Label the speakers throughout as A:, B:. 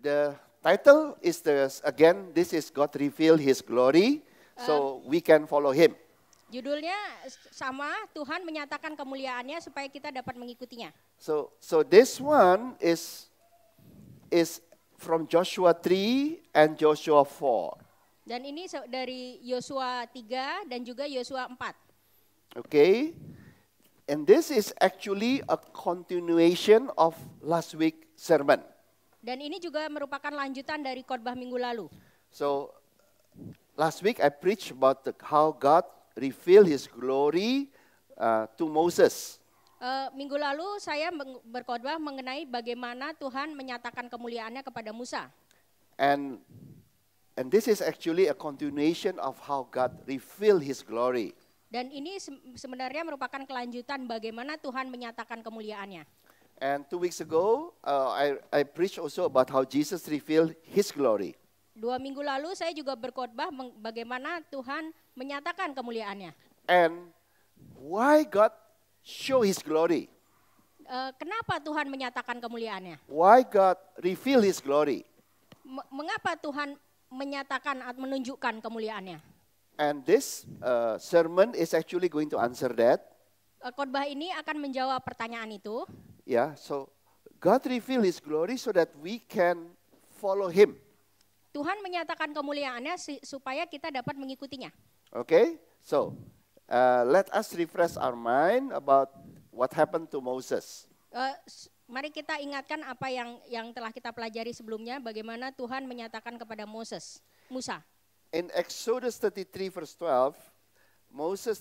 A: the title is this is God reveal His glory, so we can follow Him.
B: Judulnya sama, Tuhan menyatakan kemuliaannya supaya kita dapat mengikutinya.
A: So this one is from Joshua 3 and Joshua 4.
B: Dan ini dari Yosua 3 dan juga Yosua 4.
A: Okay, and this is actually a continuation of last week sermon.
B: Dan ini juga merupakan lanjutan dari khotbah minggu lalu.
A: So last week I preached about how God revealed His glory to Moses.
B: Minggu lalu saya berkhotbah mengenai bagaimana Tuhan menyatakan kemuliaannya kepada Musa.
A: And this is actually a continuation of how God revealed His glory.
B: Dan ini sebenarnya merupakan kelanjutan bagaimana Tuhan menyatakan kemuliaannya.
A: And 2 weeks ago, I preached also about how Jesus revealed His glory.
B: 2 minggu lalu saya juga berkhotbah bagaimana Tuhan menyatakan kemuliaannya.
A: And why God show His glory?
B: Kenapa Tuhan menyatakan kemuliaannya?
A: Why God reveal His glory?
B: Mengapa Tuhan menyatakan atau menunjukkan kemuliaannya?
A: And this sermon is actually going to answer that.
B: Khotbah ini akan menjawab pertanyaan itu.
A: Yeah, so God reveal His glory so that we can follow Him.
B: Tuhan menyatakan kemuliaannya supaya kita dapat mengikutinya.
A: Okay, so let us refresh our mind about what happened to Moses.
B: Mari kita ingatkan apa yang telah kita pelajari sebelumnya, bagaimana Tuhan menyatakan kepada Musa.
A: In Exodus 33 verse 12,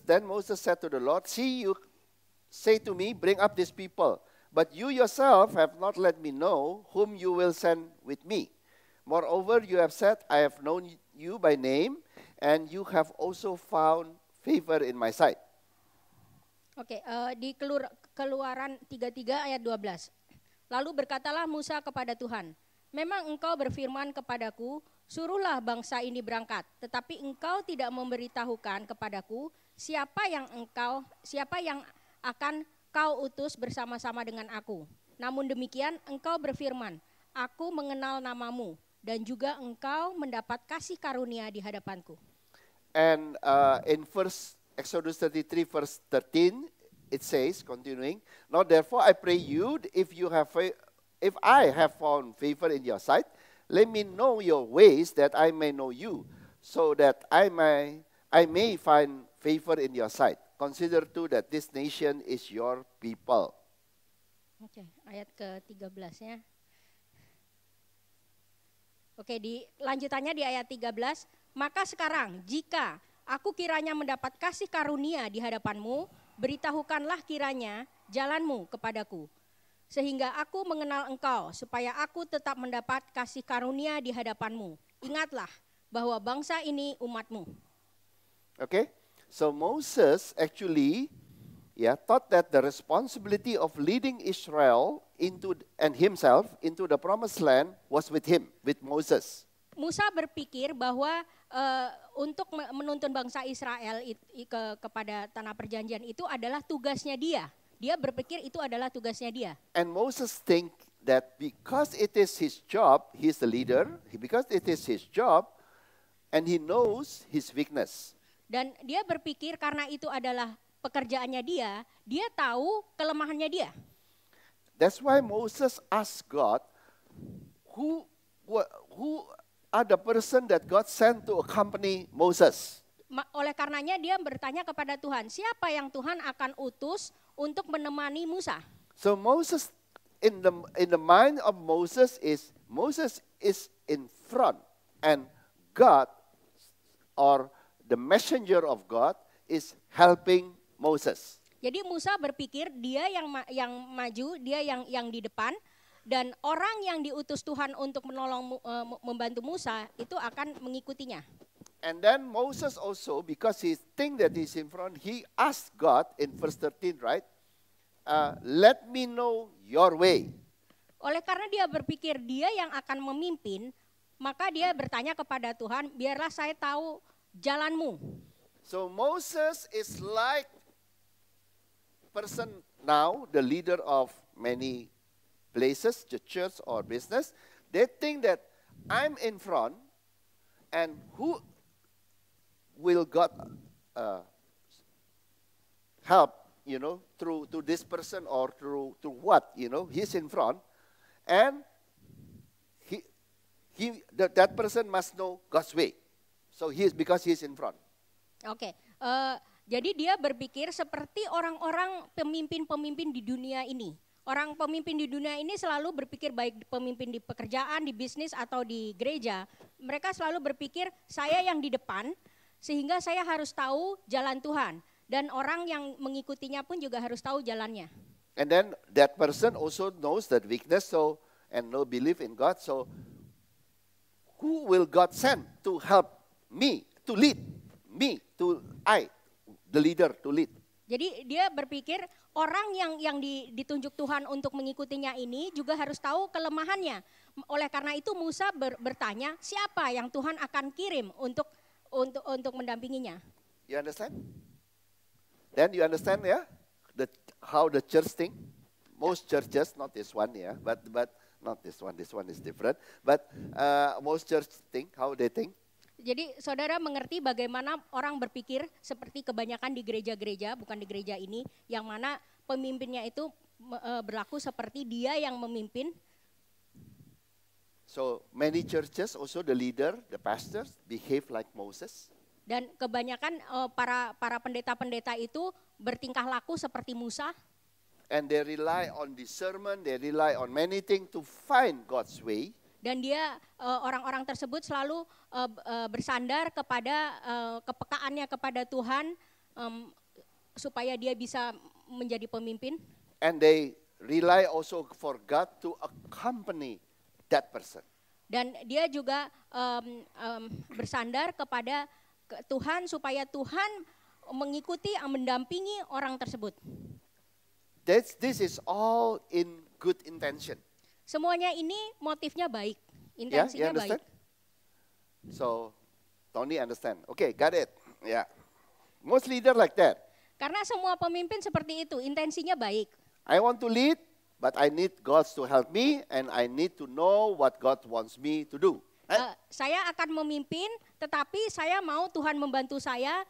A: Then Moses said to the Lord, "See, you say to me, bring up these people, but you yourself have not let me know whom you will send with me. Moreover, you have said, I have known you by name, and you have also found favor in my sight."
B: Oke, di Keluaran 33 ayat 12. Lalu berkatalah Musa kepada Tuhan, "Memang engkau berfirman kepadaku, suruhlah bangsa ini berangkat, tetapi engkau tidak memberitahukan kepadaku siapa yang akan kau utus bersama-sama dengan aku. Namun demikian engkau berfirman, aku mengenal namamu, dan juga engkau mendapat kasih karunia di hadapanku."
A: And in Exodus 33 verse 13, it says, continuing, "Now therefore I pray you, if I have found favor in your sight, let me know your ways that I may know you, so that I may find favor in your sight. Consider too that this nation is your people."
B: Oke, ayat ke-13-nya. Oke, lanjutannya di ayat 13. "Maka sekarang jika aku kiranya mendapat kasih karunia di hadapanmu, beritahukanlah kiranya jalanmu kepadaku, sehingga aku mengenal engkau, supaya aku tetap mendapat kasih karunia di hadapanmu. Ingatlah bahwa bangsa ini umatmu."
A: Okay, so Moses actually thought that the responsibility of leading Israel himself into the promised land was with Moses.
B: Musa berpikir bahwa untuk menuntun bangsa Israel kepada tanah perjanjian itu adalah tugasnya dia. Dia berpikir itu adalah tugasnya dia.
A: And Moses think that because it is his job, he is the leader, because it is his job, and he knows his weakness.
B: Dan dia berpikir karena itu adalah pekerjaannya dia tahu kelemahannya dia.
A: That's why Moses asked God, who are the person that God sent to accompany Moses?
B: Oleh karenanya dia bertanya kepada Tuhan, siapa yang Tuhan akan utus untuk menemani Musa?
A: So Moses, in the mind of Moses is in front, and God, or the messenger of God, is helping Moses.
B: Jadi Musa berpikir dia yang maju, dia yang di depan, dan orang yang diutus Tuhan untuk membantu Musa itu akan mengikutinya.
A: And then Moses also, because he think that he's in front, he asked God in verse 13, right? Let me know your way.
B: Oleh karena dia berpikir dia yang akan memimpin, maka dia bertanya kepada Tuhan, biarlah saya tahu jalanmu.
A: So Moses is like person now, the leader of many places, the church or business, They think that I'm in front, and who will God help, through to this person or through what, he's in front, and that person must know God's way. So because he's in front.
B: Oke, jadi dia berpikir seperti orang-orang pemimpin-pemimpin di dunia ini. Orang pemimpin di dunia ini selalu berpikir, baik pemimpin di pekerjaan, di bisnis, atau di gereja. Mereka selalu berpikir, saya yang di depan, sehingga saya harus tahu jalan Tuhan. Dan orang yang mengikutinya pun juga harus tahu jalannya.
A: And then that person also knows that weakness, and no belief in God. So who will God send to help me, to lead me, the leader to lead?
B: Jadi dia berpikir orang yang ditunjuk Tuhan untuk mengikutinya ini juga harus tahu kelemahannya. Oleh karena itu Musa bertanya, siapa yang Tuhan akan kirim untuk mendampinginya?
A: You understand? Then you understand, how the church think. Most churches, not this one, but not this one. This one is different. But most church think, how they think.
B: Jadi saudara mengerti bagaimana orang berpikir seperti kebanyakan di gereja-gereja, bukan di gereja ini, yang mana pemimpinnya itu berlaku seperti dia yang memimpin.
A: So many churches, also the leader, the pastors, behave like Moses.
B: Dan kebanyakan para pendeta-pendeta itu bertingkah laku seperti Musa.
A: And they rely on discernment, they rely on many things to find God's way.
B: Dan dia orang-orang tersebut selalu bersandar kepada kepekaannya kepada Tuhan supaya dia bisa menjadi pemimpin.
A: And they rely also for God to accompany that person.
B: Dan dia juga bersandar kepada Tuhan supaya Tuhan mengikuti, mendampingi orang tersebut.
A: This is all in good intention.
B: Semuanya ini motifnya baik, intensinya baik.
A: So, Tony understand. Okay, got it. Yeah. Most leader like that.
B: Karena semua pemimpin seperti itu, intensinya baik.
A: I want to lead, but I need God to help me, and I need to know what God wants me to do.
B: Saya akan memimpin, tetapi saya mau Tuhan membantu saya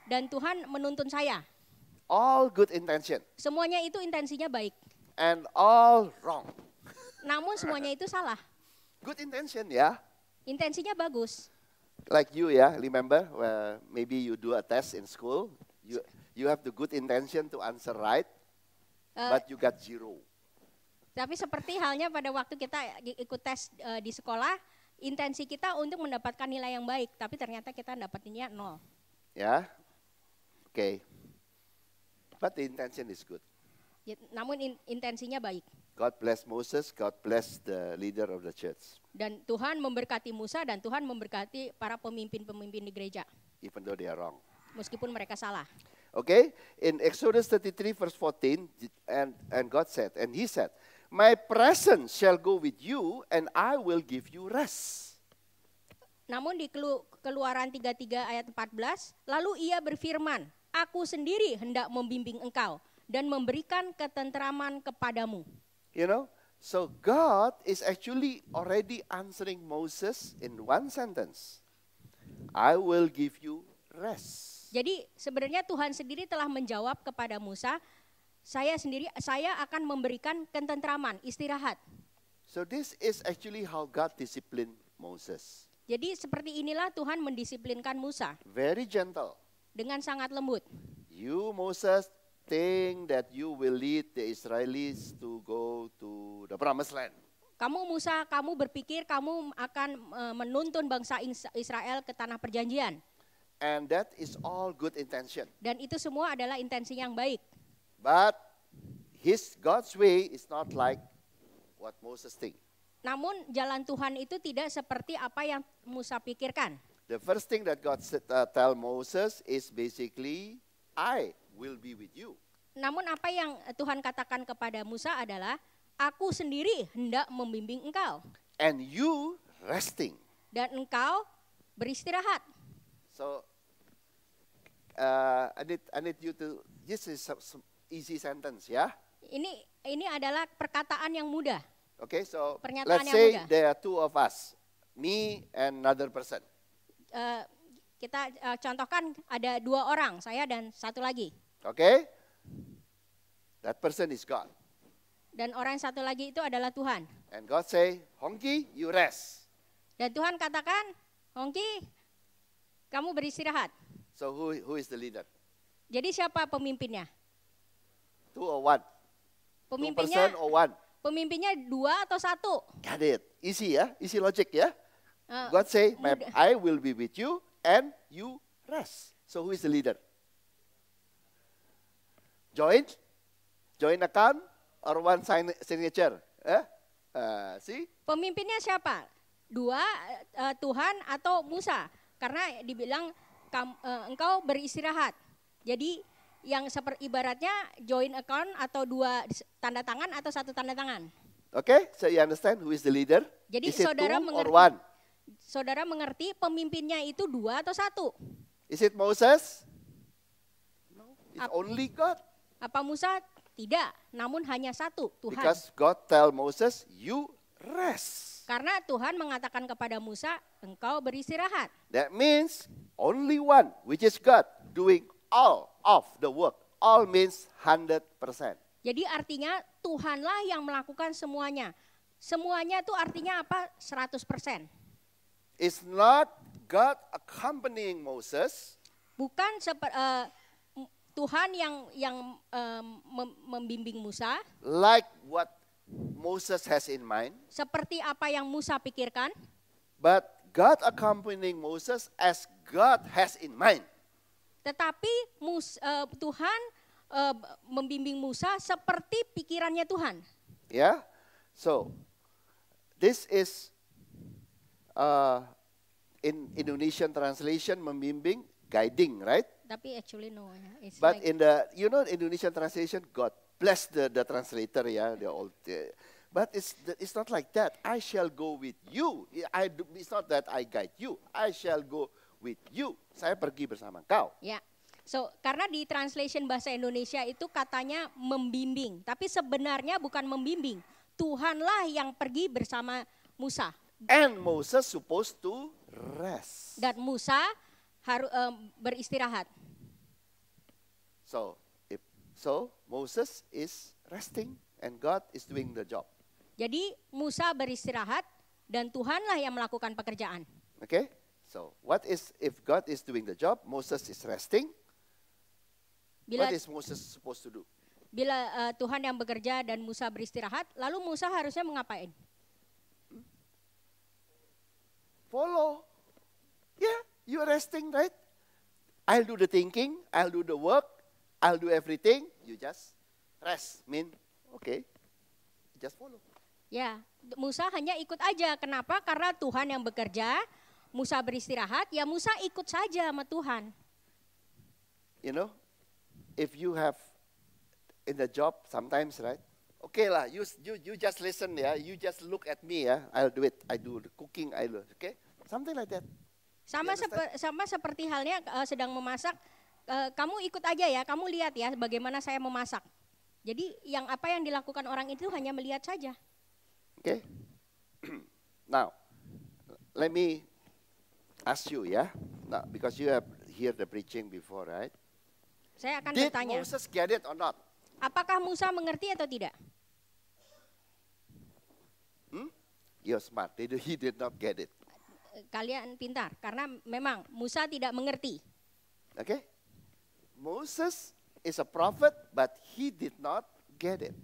B: dan Tuhan menuntun saya.
A: All good intention.
B: Semuanya itu intensinya baik.
A: And all wrong.
B: Namun semuanya itu salah.
A: Good intention, yeah.
B: Intensinya bagus.
A: Like you, remember, maybe you do a test in school. You have the good intention to answer right, but you got 0.
B: Tapi seperti halnya pada waktu kita ikut tes di sekolah, intensi kita untuk mendapatkan nilai yang baik, tapi ternyata kita dapatinnya 0.
A: Yeah, okay. But the intention is good.
B: Namun intensinya baik.
A: God bless Moses, God bless the leader of the church.
B: Dan Tuhan memberkati Musa dan Tuhan memberkati para pemimpin-pemimpin di gereja.
A: Even though they are wrong.
B: Meskipun mereka salah.
A: Okay, in Exodus 33 verse 14, and God said, and he said, my presence shall go with you and I will give you rest.
B: Namun di Keluaran 33 ayat 14, lalu ia berfirman, aku sendiri hendak membimbing engkau dan memberikan ketenteraman kepadamu.
A: You know, so God is actually already answering Moses in one sentence. I will give you rest.
B: Jadi sebenarnya Tuhan sendiri telah menjawab kepada Musa, saya akan memberikan ketenteraman, istirahat.
A: So this is actually how God disciplined Moses.
B: Jadi seperti inilah Tuhan mendisiplinkan Musa.
A: Very gentle.
B: Dengan sangat lembut.
A: You, Moses, think that you will lead the Israelis to go to the promised land.
B: Kamu Musa, kamu berpikir kamu akan menuntun bangsa Israel ke tanah perjanjian.
A: And that is all good intention.
B: Dan itu semua adalah intensi yang baik.
A: But God's way is not like what Moses think.
B: Namun jalan Tuhan itu tidak seperti apa yang Musa pikirkan.
A: The first thing that God tell Moses is basically, I will be with you.
B: Namun apa yang Tuhan katakan kepada Musa adalah, aku sendiri hendak membimbing engkau.
A: And you resting.
B: Dan engkau beristirahat.
A: So, I need you to, this is some easy sentence, ya.
B: Ini adalah perkataan yang mudah.
A: Okay, so
B: Pernyataan
A: let's
B: yang
A: say
B: mudah.
A: there are two of us, me and another person.
B: Kita contohkan ada 2 orang, saya dan satu lagi.
A: Okay, that person is God.
B: Dan orang yang satu lagi itu adalah Tuhan.
A: And God say, Hongki, you rest.
B: Dan Tuhan katakan, Hongki, kamu beristirahat.
A: So who is the leader?
B: Jadi siapa pemimpinnya?
A: 2 or 1? 2
B: Pemimpinnya
A: person or 1?
B: Pemimpinnya 2 atau 1?
A: Got it. Easy ya, easy logic ya.
B: Uh,
A: God say,
B: mudah.
A: I will be with you and you rest. So who is the leader? Joint account or one signature? See?
B: Pemimpinnya siapa? 2, Tuhan atau Musa? Karena dibilang engkau beristirahat. Jadi yang ibaratnya joint account atau 2 tanda tangan atau 1 tanda tangan.
A: Okay, so you understand who is the leader?
B: Jadi
A: Is it
B: saudara
A: 2 or
B: mengerti.
A: 1?
B: Saudara mengerti pemimpinnya itu 2 atau 1?
A: Is it Moses? No, it's
B: Ap-
A: only God.
B: Apa Musa? Tidak, namun hanya 1, Tuhan.
A: Because God tell Moses, you rest.
B: Karena Tuhan mengatakan kepada Musa, engkau beristirahat.
A: That means only one, which is God, doing all of the work. All means 100%.
B: Jadi artinya Tuhanlah yang melakukan semuanya. Semuanya itu artinya apa? 100%.
A: It's not God accompanying Moses.
B: Bukan Tuhan yang membimbing Musa,
A: Like what Moses has in mind.
B: seperti apa yang Musa pikirkan.
A: But God accompanying Moses as God has in mind.
B: Tetapi Tuhan membimbing Musa seperti pikirannya Tuhan.
A: Yeah? So, this is in Indonesian translation membimbing, guiding, right?
B: Tapi actually no. It's
A: But
B: like,
A: in the, Indonesian translation, God bless the translator, yeah, the old. But it's not like that. I shall go with you. It's not that I guide you. I shall go with you. Saya pergi bersama kau.
B: ya. So, karena di translation bahasa Indonesia itu katanya membimbing, tapi sebenarnya bukan membimbing. Tuhanlah yang pergi bersama Musa.
A: And Moses supposed to rest.
B: Dan Musa harus beristirahat.
A: So Moses is resting and God is doing the job.
B: Jadi Musa beristirahat dan Tuhanlah yang melakukan pekerjaan.
A: Okay? So what is if God is doing the job, Moses is resting? What is Moses supposed to do?
B: Bila Tuhan yang bekerja dan Musa beristirahat, lalu Musa harusnya mengapain?
A: Follow. Yeah, you are resting, right? I'll do the thinking, I'll do the work, I'll do everything. You just rest. Okay, just follow.
B: Ya, Musa hanya ikut aja. Kenapa? Karena Tuhan yang bekerja, Musa beristirahat, ya Musa ikut saja sama Tuhan.
A: If you have in the job sometimes, right? Okay lah, you just listen, yeah. You just look at me, yeah. I'll do it. I do the cooking, I do. Okay, something like that.
B: Sama seperti halnya sedang memasak, kamu ikut aja ya, kamu lihat ya bagaimana saya memasak. Jadi apa yang dilakukan orang itu hanya melihat saja.
A: Okay. Now, let me ask you, yeah. Now, because you have heard the preaching before, right?
B: Saya akan
A: Did
B: bertanya,
A: Moses get it or not?
B: apakah Musa mengerti atau tidak?
A: You're smart. He did not get it.
B: Kalian pintar, karena memang Musa tidak mengerti.
A: Okay? Moses is a prophet, but he did not get it.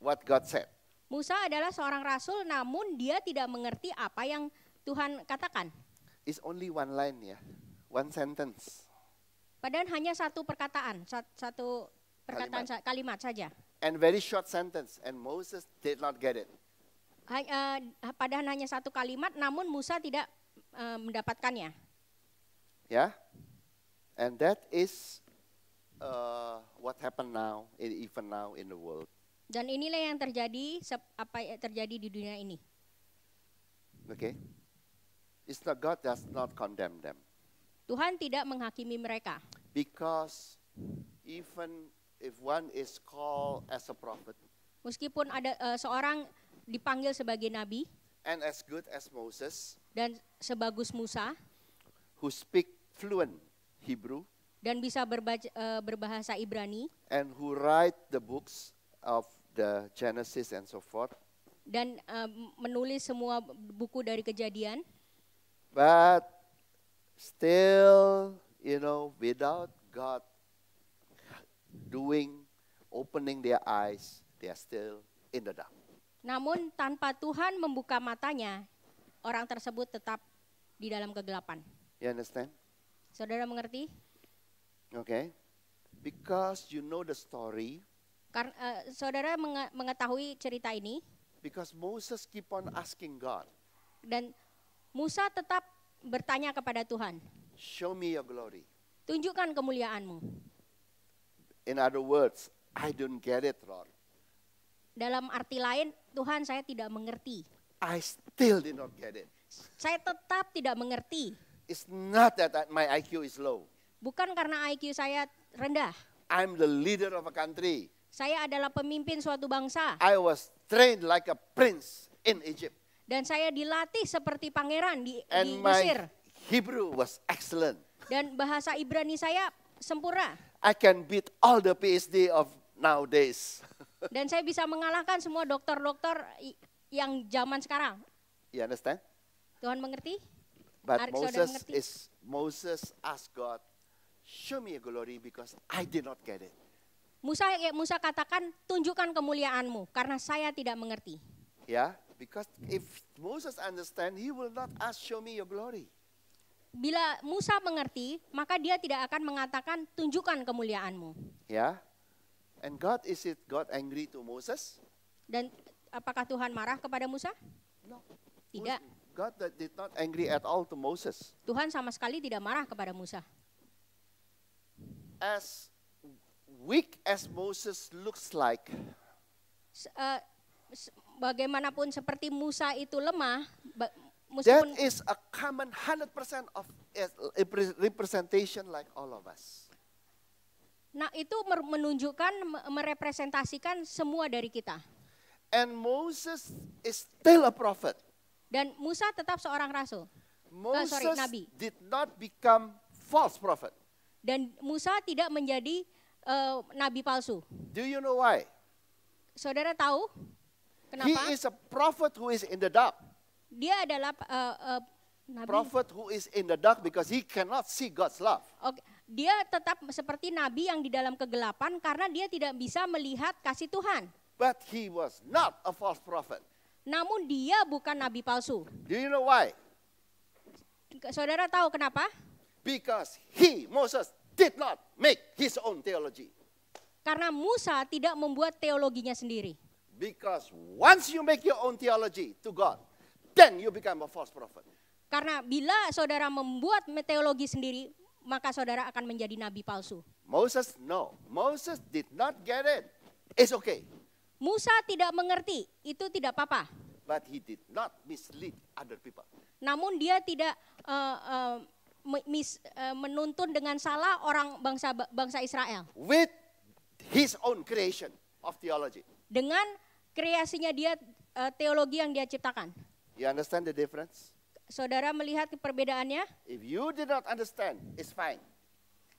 A: What God said.
B: Musa adalah seorang rasul, namun dia tidak mengerti apa yang Tuhan katakan.
A: It's only one line, yeah. One sentence.
B: Padahal hanya satu perkataan, satu perkataan kalimat saja.
A: And very short sentence, and Moses did not get it.
B: Padahal hanya satu kalimat, namun Musa tidak mendapatkannya.
A: Yeah, and that is what happened now, even now in the world.
B: Dan inilah yang terjadi, apa yang terjadi di dunia ini.
A: Okay, it's not God does not condemn them.
B: Tuhan tidak menghakimi mereka.
A: Because even if one is called as a prophet,
B: Meskipun ada seorang dipanggil sebagai nabi
A: and as good as Moses,
B: dan sebagus Musa
A: who speak fluent Hebrew
B: dan bisa berbahasa Ibrani
A: and who write the books of the Genesis and so forth.
B: dan menulis semua buku dari Kejadian,
A: But still, without God opening their eyes, they are still in the dark.
B: namun tanpa Tuhan membuka matanya, orang tersebut tetap di dalam kegelapan.
A: You understand?
B: Saudara mengerti?
A: Okay. Because you know the story,
B: Karena saudara mengetahui cerita ini,
A: because Moses keep on asking God,
B: dan Musa tetap bertanya kepada Tuhan,
A: show me your glory.
B: tunjukkan kemuliaan-Mu.
A: In other words, I don't get it, Lord.
B: Dalam arti lain, Tuhan, saya tidak mengerti.
A: I still did not get it.
B: Saya tetap tidak mengerti.
A: It's not that my IQ is low.
B: Bukan karena IQ saya rendah.
A: I'm the leader of a country.
B: Saya adalah pemimpin suatu bangsa.
A: I was trained like a prince in Egypt.
B: Dan saya dilatih seperti pangeran di
A: And
B: Mesir.
A: my Hebrew was excellent.
B: Dan bahasa Ibrani saya sempurna.
A: I can beat all the PhD of nowadays.
B: Dan saya bisa mengalahkan semua dokter-dokter yang zaman sekarang.
A: You understand?
B: Tuhan mengerti?
A: But
B: Saudara mengerti?
A: Moses asked God, show me your glory because I did not get it.
B: Musa katakan, tunjukkan kemuliaan-Mu karena saya tidak mengerti.
A: Yeah, because if Moses understand, he will not ask, show me your glory.
B: Bila Musa mengerti, maka dia tidak akan mengatakan, tunjukkan kemuliaan-Mu.
A: Yeah, and is it God angry to Moses?
B: Dan apakah Tuhan marah kepada Musa?
A: No.
B: Tidak.
A: God did not angry at all to Moses.
B: Tuhan sama sekali tidak marah kepada Musa.
A: As weak as Moses looks like,
B: Bagaimanapun seperti Musa itu lemah,
A: that
B: meskipun
A: is a common 100% of representation like all of us.
B: nah itu menunjukkan, merepresentasikan semua dari kita.
A: And Moses is still a prophet.
B: Dan Musa tetap seorang rasul.
A: Moses
B: nabi.
A: did not become false prophet.
B: Dan Musa tidak menjadi nabi palsu.
A: Do you know why?
B: Saudara tahu kenapa?
A: He is a prophet who is in the dark.
B: Dia adalah nabi.
A: Prophet who is in the dark because he cannot see God's love.
B: Oke, dia tetap seperti nabi yang di dalam kegelapan karena dia tidak bisa melihat kasih Tuhan.
A: But he was not a false prophet.
B: Namun dia bukan nabi palsu.
A: Do you know why?
B: Saudara tahu kenapa?
A: Because Moses, did not make his own theology.
B: Karena Musa tidak membuat teologinya sendiri.
A: Because once you make your own theology to God, then you become a false prophet.
B: Karena bila saudara membuat teologi sendiri, maka saudara akan menjadi nabi palsu.
A: Moses did not get it. It's okay.
B: Musa tidak mengerti, itu tidak apa-apa.
A: But he did not mislead other people.
B: Namun dia tidak menuntun dengan salah orang bangsa Israel.
A: With his own creation of theology.
B: Dengan kreasinya dia, teologi yang dia ciptakan.
A: You understand the difference?
B: Saudara melihat perbedaannya?
A: If you did not understand, it's fine.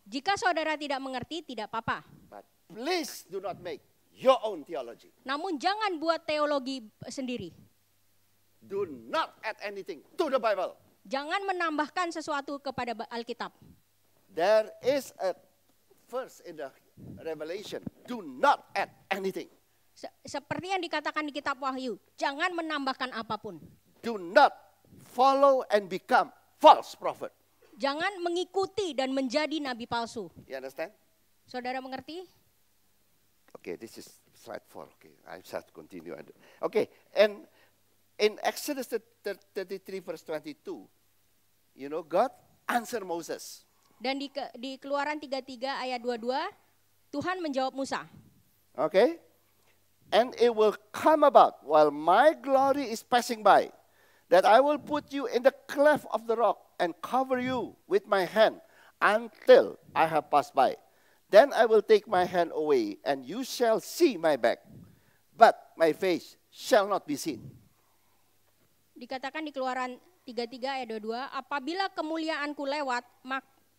B: Jika saudara tidak mengerti, tidak apa-apa.
A: But please do not make your own theology.
B: Namun jangan buat teologi sendiri.
A: Do not add anything to the Bible.
B: Jangan menambahkan sesuatu kepada Alkitab.
A: There is a verse in the Revelation. Do not add anything.
B: Seperti yang dikatakan di kitab Wahyu, jangan menambahkan apapun.
A: Do not follow and become false prophet.
B: Jangan mengikuti dan menjadi nabi palsu.
A: You understand?
B: Saudara mengerti?
A: Okay, this is slide 4. Okay, I shall continue. Okay, and in Exodus 33 verse 22, God answered Moses.
B: Dan di Keluaran 33 ayat 22, Tuhan menjawab Musa.
A: Okay, and it will come about while my glory is passing by, that I will put you in the cleft of the rock and cover you with my hand until I have passed by. Then I will take my hand away, and you shall see my back, but my face shall not be seen.
B: Dikatakan di Keluaran 33 ayat 22, apabila kemuliaanku lewat,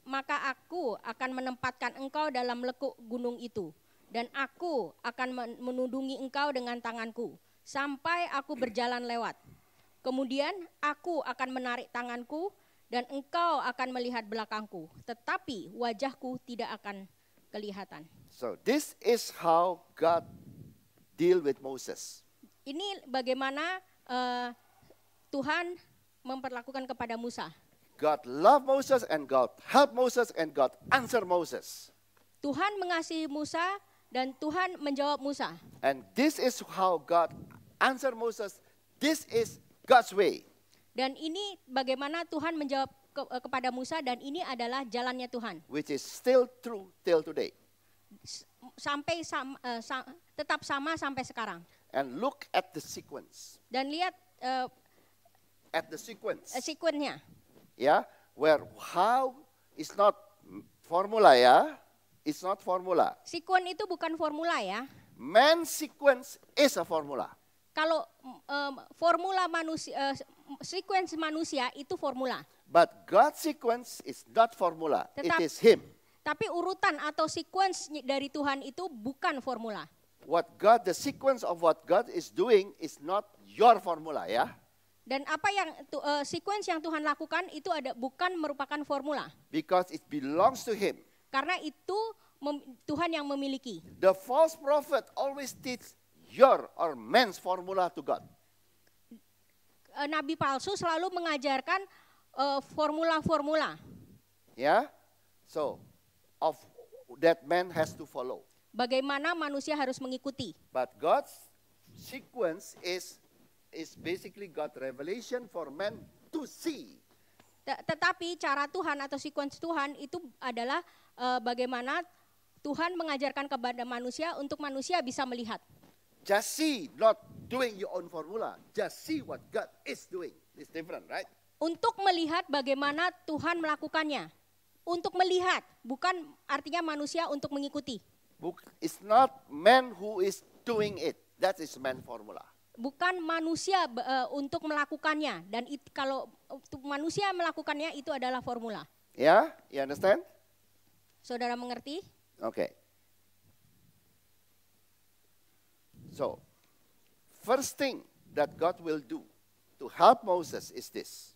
B: maka aku akan menempatkan engkau dalam lekuk gunung itu. Dan aku akan menudungi engkau dengan tanganku, sampai aku berjalan lewat. Kemudian aku akan menarik tanganku, dan engkau akan melihat belakangku, tetapi wajahku tidak akan kelihatan.
A: So this is how God deal with Moses.
B: Ini bagaimana Tuhan memperlakukan kepada Musa.
A: God love Moses and God help Moses and God answer Moses.
B: Tuhan mengasihi Musa dan Tuhan menjawab Musa.
A: And this is how God answer Moses. This is God's way.
B: Dan ini bagaimana Tuhan menjawab kepada Musa, dan ini adalah jalannya Tuhan.
A: Which is still true till today.
B: Tetap sama sampai sekarang.
A: And look at the sequence.
B: Dan lihat
A: At the sequence.
B: Sequence-nya.
A: Yeah, where how is not formula, yeah? It's not formula.
B: Sequence itu bukan formula ya.
A: Man sequence is a formula.
B: Kalau formula manusia, sequence manusia itu formula.
A: But God's sequence is not formula. It is Him.
B: Tapi urutan atau sequence dari Tuhan itu bukan formula.
A: The sequence of what God is doing is not your formula, yeah?
B: Dan apa yang sequence yang Tuhan lakukan itu bukan merupakan formula.
A: Because it belongs to Him.
B: Karena itu Tuhan yang memiliki.
A: The false prophet always teach your or man's formula to God.
B: Nabi palsu selalu mengajarkan formula-formula.
A: Yeah? So, of that man has to follow.
B: Bagaimana manusia harus mengikuti.
A: But God's sequence is basically God's revelation for man to see.
B: Tetapi cara Tuhan atau sequence Tuhan itu adalah bagaimana Tuhan mengajarkan kepada manusia untuk manusia bisa melihat.
A: Just see, not doing your own formula. Just see what God is doing. It's different, right?
B: Untuk melihat bagaimana Tuhan melakukannya. Untuk melihat, bukan artinya manusia untuk mengikuti.
A: It's not man who is doing it. That is man formula.
B: Bukan manusia untuk melakukannya. Dan kalau manusia melakukannya itu adalah formula.
A: Yeah, you understand?
B: Saudara mengerti?
A: Okay. So, first thing that God will do to help Moses is this.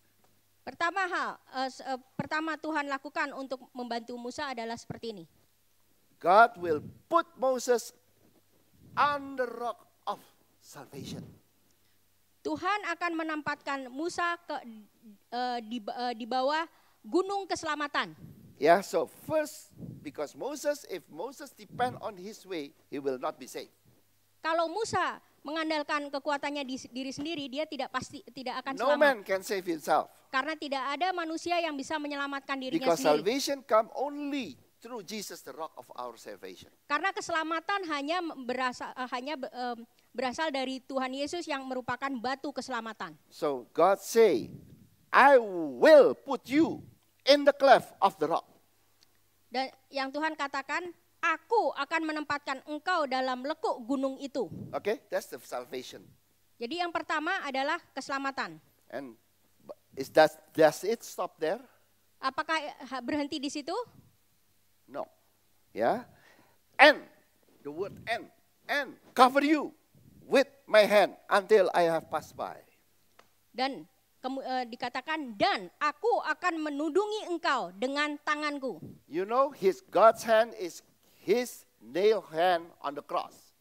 B: Pertama Tuhan lakukan untuk membantu Musa adalah seperti ini.
A: God will put Moses on the rock of salvation.
B: Tuhan akan menempatkan Musa di bawah gunung keselamatan.
A: Yeah, so first, because if Moses depend on his way, he will not be saved.
B: Kalau Musa mengandalkan kekuatannya di diri sendiri, dia tidak akan
A: No
B: selamat.
A: man can save himself.
B: Karena tidak ada manusia yang bisa menyelamatkan dirinya
A: Because
B: sendiri.
A: salvation come only through Jesus, the rock of our salvation.
B: Karena keselamatan hanya berasal dari Tuhan Yesus yang merupakan batu keselamatan.
A: So God say, I will put you in the cleft of the rock.
B: Dan yang Tuhan katakan, aku akan menempatkan engkau dalam lekuk gunung itu.
A: Okay, that's the salvation.
B: Jadi yang pertama adalah keselamatan.
A: And does it stop there?
B: Apakah berhenti di situ?
A: No. Yeah. And the word and cover you with my hand until I have passed by.
B: Dan dikatakan, dan aku akan menudungi engkau dengan tanganku.
A: You know, God's hand is His nail hand on the cross.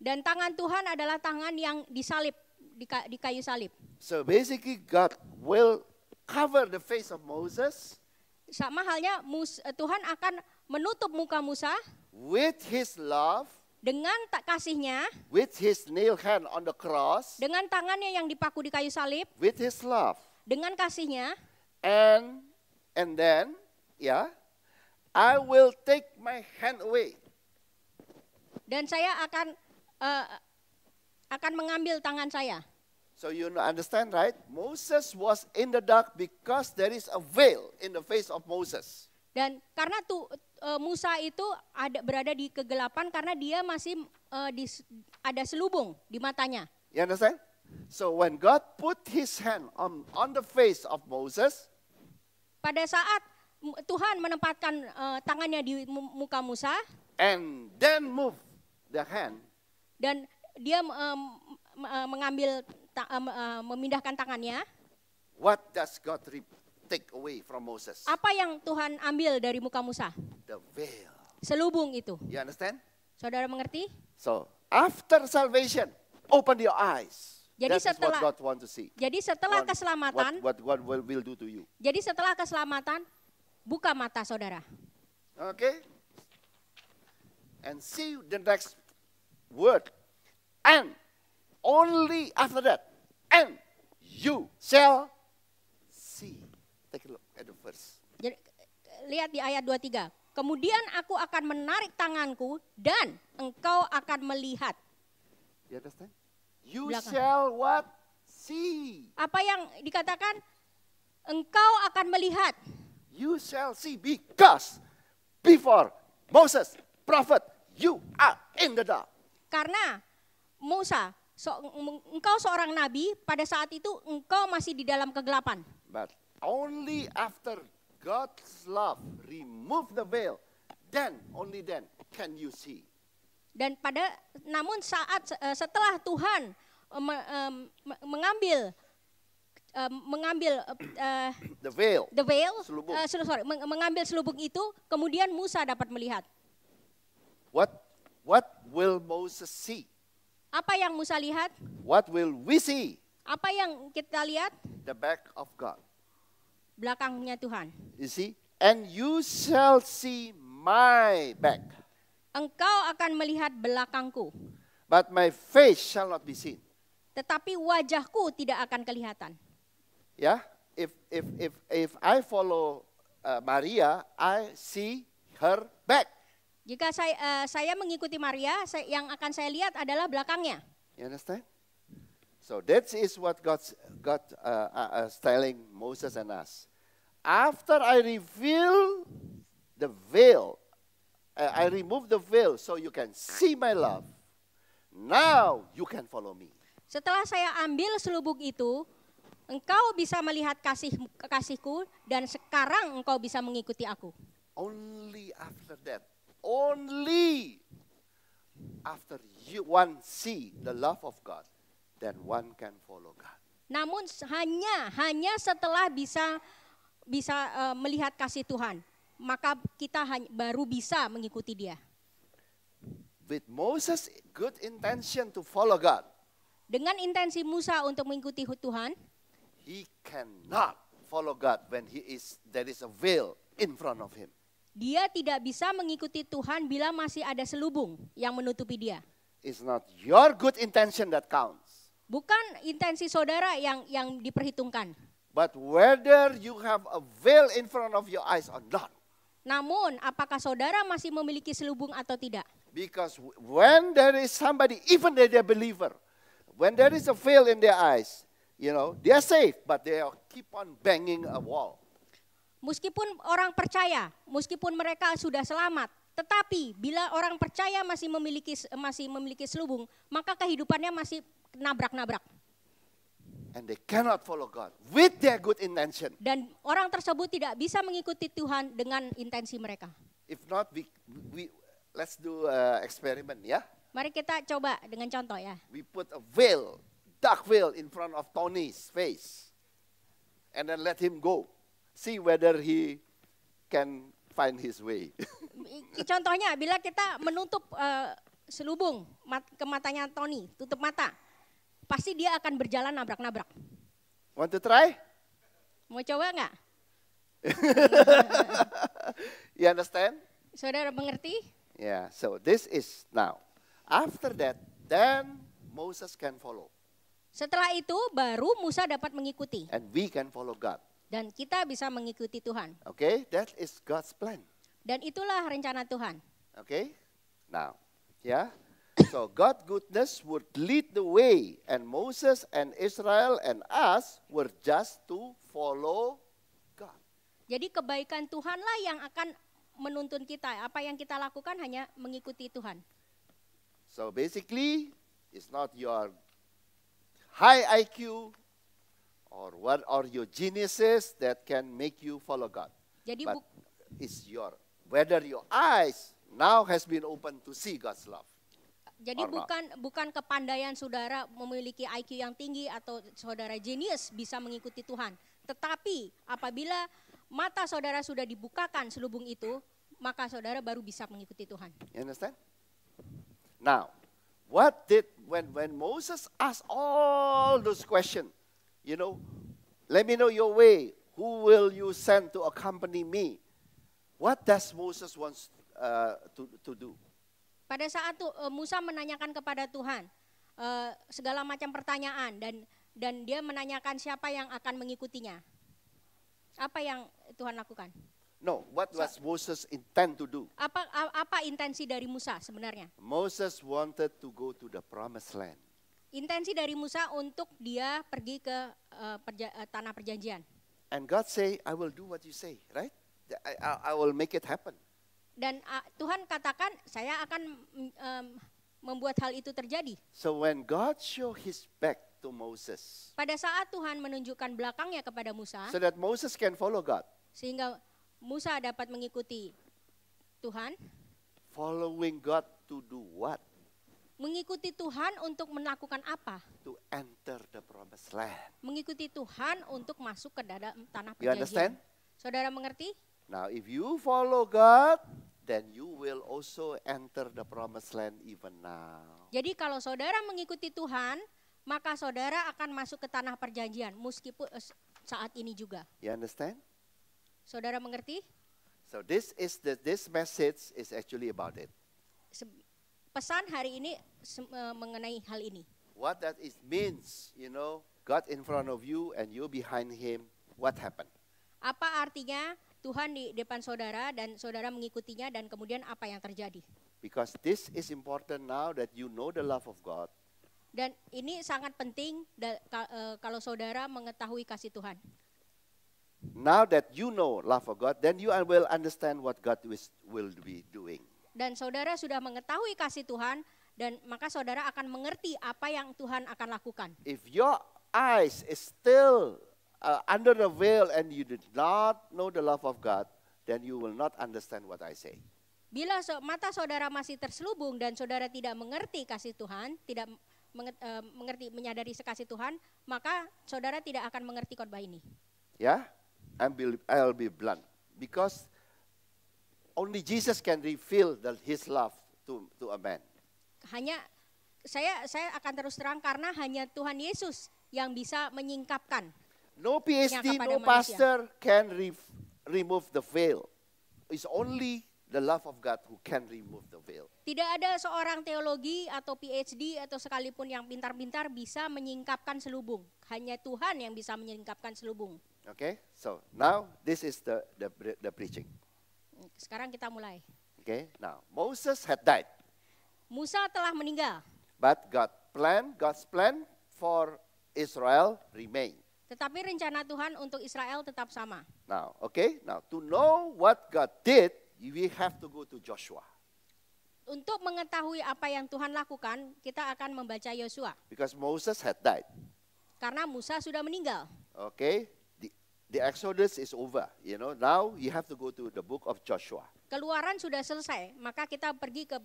B: Dan tangan Tuhan adalah tangan yang disalib, di kayu salib.
A: So basically God will cover the face of Moses.
B: Sama halnya Tuhan akan menutup muka Musa
A: with His love,
B: dengan kasihnya,
A: with His nail hand on the cross,
B: dengan tangannya yang dipaku di kayu salib,
A: with His love,
B: dengan kasihnya,
A: and then, yeah, I will take my hand away.
B: Dan saya akan mengambil tangan saya.
A: So you understand, right? Moses was in the dark because there is a veil in the face of Moses.
B: Dan karena Musa itu berada di kegelapan karena dia masih ada selubung di matanya.
A: You understand? So when God put his hand on the face of Moses,
B: Pada saat Tuhan menempatkan tangannya di muka Musa
A: and then move the hand,
B: dan dia memindahkan tangannya,
A: what does God take away from Moses?
B: apa yang Tuhan ambil dari muka Musa?
A: The veil.
B: Selubung itu.
A: You understand?
B: Saudara mengerti?
A: So after salvation, open your eyes.
B: Jadi
A: That is what God want to see.
B: Jadi setelah keselamatan,
A: What God will do to you.
B: jadi setelah keselamatan, buka mata saudara.
A: Okay? And see the next word. And only after that, and you shall see. Take a look at the verse.
B: Jadi, lihat di ayat 23. Kemudian aku akan menarik tanganku dan engkau akan melihat.
A: You understand? You
B: Belakang.
A: shall what? See.
B: Apa yang dikatakan? Engkau akan melihat.
A: You shall see because before Moses, prophet, you are in the dark.
B: Karena Musa, engkau seorang nabi, pada saat itu engkau masih di dalam kegelapan.
A: But only after God's love remove the veil, then, only then can you see.
B: Dan namun setelah Tuhan mengambil
A: The veil. Selubung.
B: mengambil selubung itu, kemudian Musa dapat melihat.
A: What will Moses see?
B: Apa yang Musa lihat?
A: What will we see?
B: Apa yang kita lihat?
A: The back of God.
B: Belakangnya Tuhan.
A: You see? And you shall see my back,
B: Engkau akan melihat belakangku,
A: but my face shall not be seen.
B: tetapi wajahku tidak akan kelihatan.
A: Yeah? If I follow Maria, I see her back.
B: Jika saya mengikuti Maria, yang akan saya lihat adalah belakangnya.
A: You understand? So that is what God is telling Moses and us. After I reveal the veil, I remove the veil so you can see my love. Now you can follow me.
B: Setelah saya ambil selubung itu, engkau bisa melihat kasihku dan sekarang engkau bisa mengikuti aku.
A: Only after that, only after one see the love of God, then one can follow God.
B: Namun hanya setelah bisa melihat kasih Tuhan, maka kita baru bisa mengikuti Dia.
A: With Moses' good intention to follow God,
B: Dengan intensi Musa untuk mengikuti Tuhan,
A: he cannot follow God when there is a veil in front of him.
B: dia tidak bisa mengikuti Tuhan bila masih ada selubung yang menutupi dia.
A: It's not your good intention that counts,
B: Bukan intensi saudara yang diperhitungkan.
A: but whether you have a veil in front of your eyes or not.
B: Namun, apakah saudara masih memiliki selubung atau tidak?
A: Because when there is somebody, even they're a believer, when there is a veil in their eyes, they are safe, but they keep on banging a wall.
B: Meskipun orang percaya, meskipun mereka sudah selamat, tetapi bila orang percaya masih memiliki selubung, maka kehidupannya masih nabrak-nabrak.
A: And they cannot follow God with their good intention.
B: Dan orang tersebut tidak bisa mengikuti Tuhan dengan intensi mereka.
A: If not, we let's do experiment, yeah?
B: Mari kita coba dengan contoh ya.
A: We put a veil, dark veil in front of Tony's face. And then let him go. See whether he can find his way.
B: Contohnya, bila kita menutup selubung ke matanya Tony, tutup mata, pasti dia akan berjalan nabrak-nabrak.
A: Want to try?
B: Mau coba nggak?
A: You understand?
B: Saudara mengerti?
A: Yeah, so this is now. After that, then Moses can follow.
B: Setelah itu baru Musa dapat mengikuti.
A: And we can follow God.
B: Dan kita bisa mengikuti Tuhan.
A: Okay, that is God's plan.
B: Dan itulah rencana Tuhan.
A: Okay, now, yeah. So God's goodness would lead the way, and Moses and Israel and us were just to follow God.
B: Jadi kebaikan Tuhanlah yang akan menuntun kita. Apa yang kita lakukan hanya mengikuti Tuhan.
A: So basically, it's not your high IQ or what are your geniuses that can make you follow God.
B: Jadi
A: But it's whether your eyes now has been open to see God's love.
B: Jadi bukan kepandaian saudara memiliki IQ yang tinggi atau saudara jenius bisa mengikuti Tuhan. Tetapi apabila mata saudara sudah dibukakan selubung itu, maka saudara baru bisa mengikuti Tuhan.
A: You understand? Now, when Moses asked all those questions, let me know your way. Who will you send to accompany me? What does Moses wants to do?
B: Pada saat Musa menanyakan kepada Tuhan segala macam pertanyaan dan dia menanyakan siapa yang akan mengikutinya. Apa yang Tuhan lakukan?
A: No, what was Moses intend to do?
B: Apa intensi dari Musa sebenarnya?
A: Moses wanted to go to the promised land.
B: Intensi dari Musa untuk dia pergi ke tanah perjanjian.
A: And God say, I will do what you say, right? I will make it happen.
B: Dan Tuhan katakan, saya akan membuat hal itu terjadi.
A: So when God show his back to Moses,
B: pada saat Tuhan menunjukkan belakangnya kepada Musa,
A: so that Moses can follow God.
B: Sehingga Musa dapat mengikuti Tuhan.
A: Following God to do what?
B: Mengikuti Tuhan untuk melakukan apa?
A: To enter the promised land.
B: Mengikuti Tuhan untuk masuk ke dalam tanah
A: You
B: perjanjian.
A: understand?
B: Saudara mengerti?
A: Now if you follow God, then you will also enter the promised land even now.
B: Jadi kalau saudara mengikuti Tuhan, maka saudara akan masuk ke tanah perjanjian meskipun saat ini juga.
A: You understand?
B: Saudara mengerti?
A: So this message is actually about it.
B: Pesan hari ini mengenai hal ini.
A: What that it means, God in front of you and you behind him, what happened?
B: Apa artinya Tuhan di depan saudara dan saudara mengikutinya dan kemudian apa yang terjadi?
A: Because this is important now that you know the love of God.
B: Dan ini sangat penting kalau saudara mengetahui kasih Tuhan.
A: Now that you know love of God, then you will understand what God will be doing.
B: Dan saudara sudah mengetahui kasih Tuhan dan maka saudara akan mengerti apa yang Tuhan akan lakukan.
A: If your eyes is still under the veil and you did not know the love of God, then you will not understand what I say.
B: Bila mata saudara masih terselubung dan saudara tidak mengerti kasih Tuhan, tidak menyadari kasih Tuhan, maka saudara tidak akan mengerti khotbah ini.
A: Yeah, I'll be blunt because only Jesus can reveal His love to a man.
B: Hanya saya akan terus terang karena hanya Tuhan Yesus yang bisa menyingkapkan.
A: No PhD, no pastor can remove the veil. It's only the love of God who can remove the veil.
B: Tidak ada seorang teologi atau PhD atau sekalipun yang pintar-pintar bisa menyingkapkan selubung. Hanya Tuhan yang bisa menyingkapkan selubung.
A: Okay, so now this is the preaching.
B: Sekarang kita mulai.
A: Okay, now Moses had died.
B: Musa telah meninggal.
A: But God's plan for Israel remained.
B: Tetapi rencana Tuhan untuk Israel tetap sama.
A: Now, now to know what God did, we have to go to Joshua.
B: Untuk mengetahui apa yang Tuhan lakukan, kita akan membaca Yosua.
A: Because Moses had died.
B: Karena Musa sudah meninggal.
A: Okay, the Exodus is over. Now you have to go to the book of Joshua.
B: Keluaran sudah selesai, maka kita pergi ke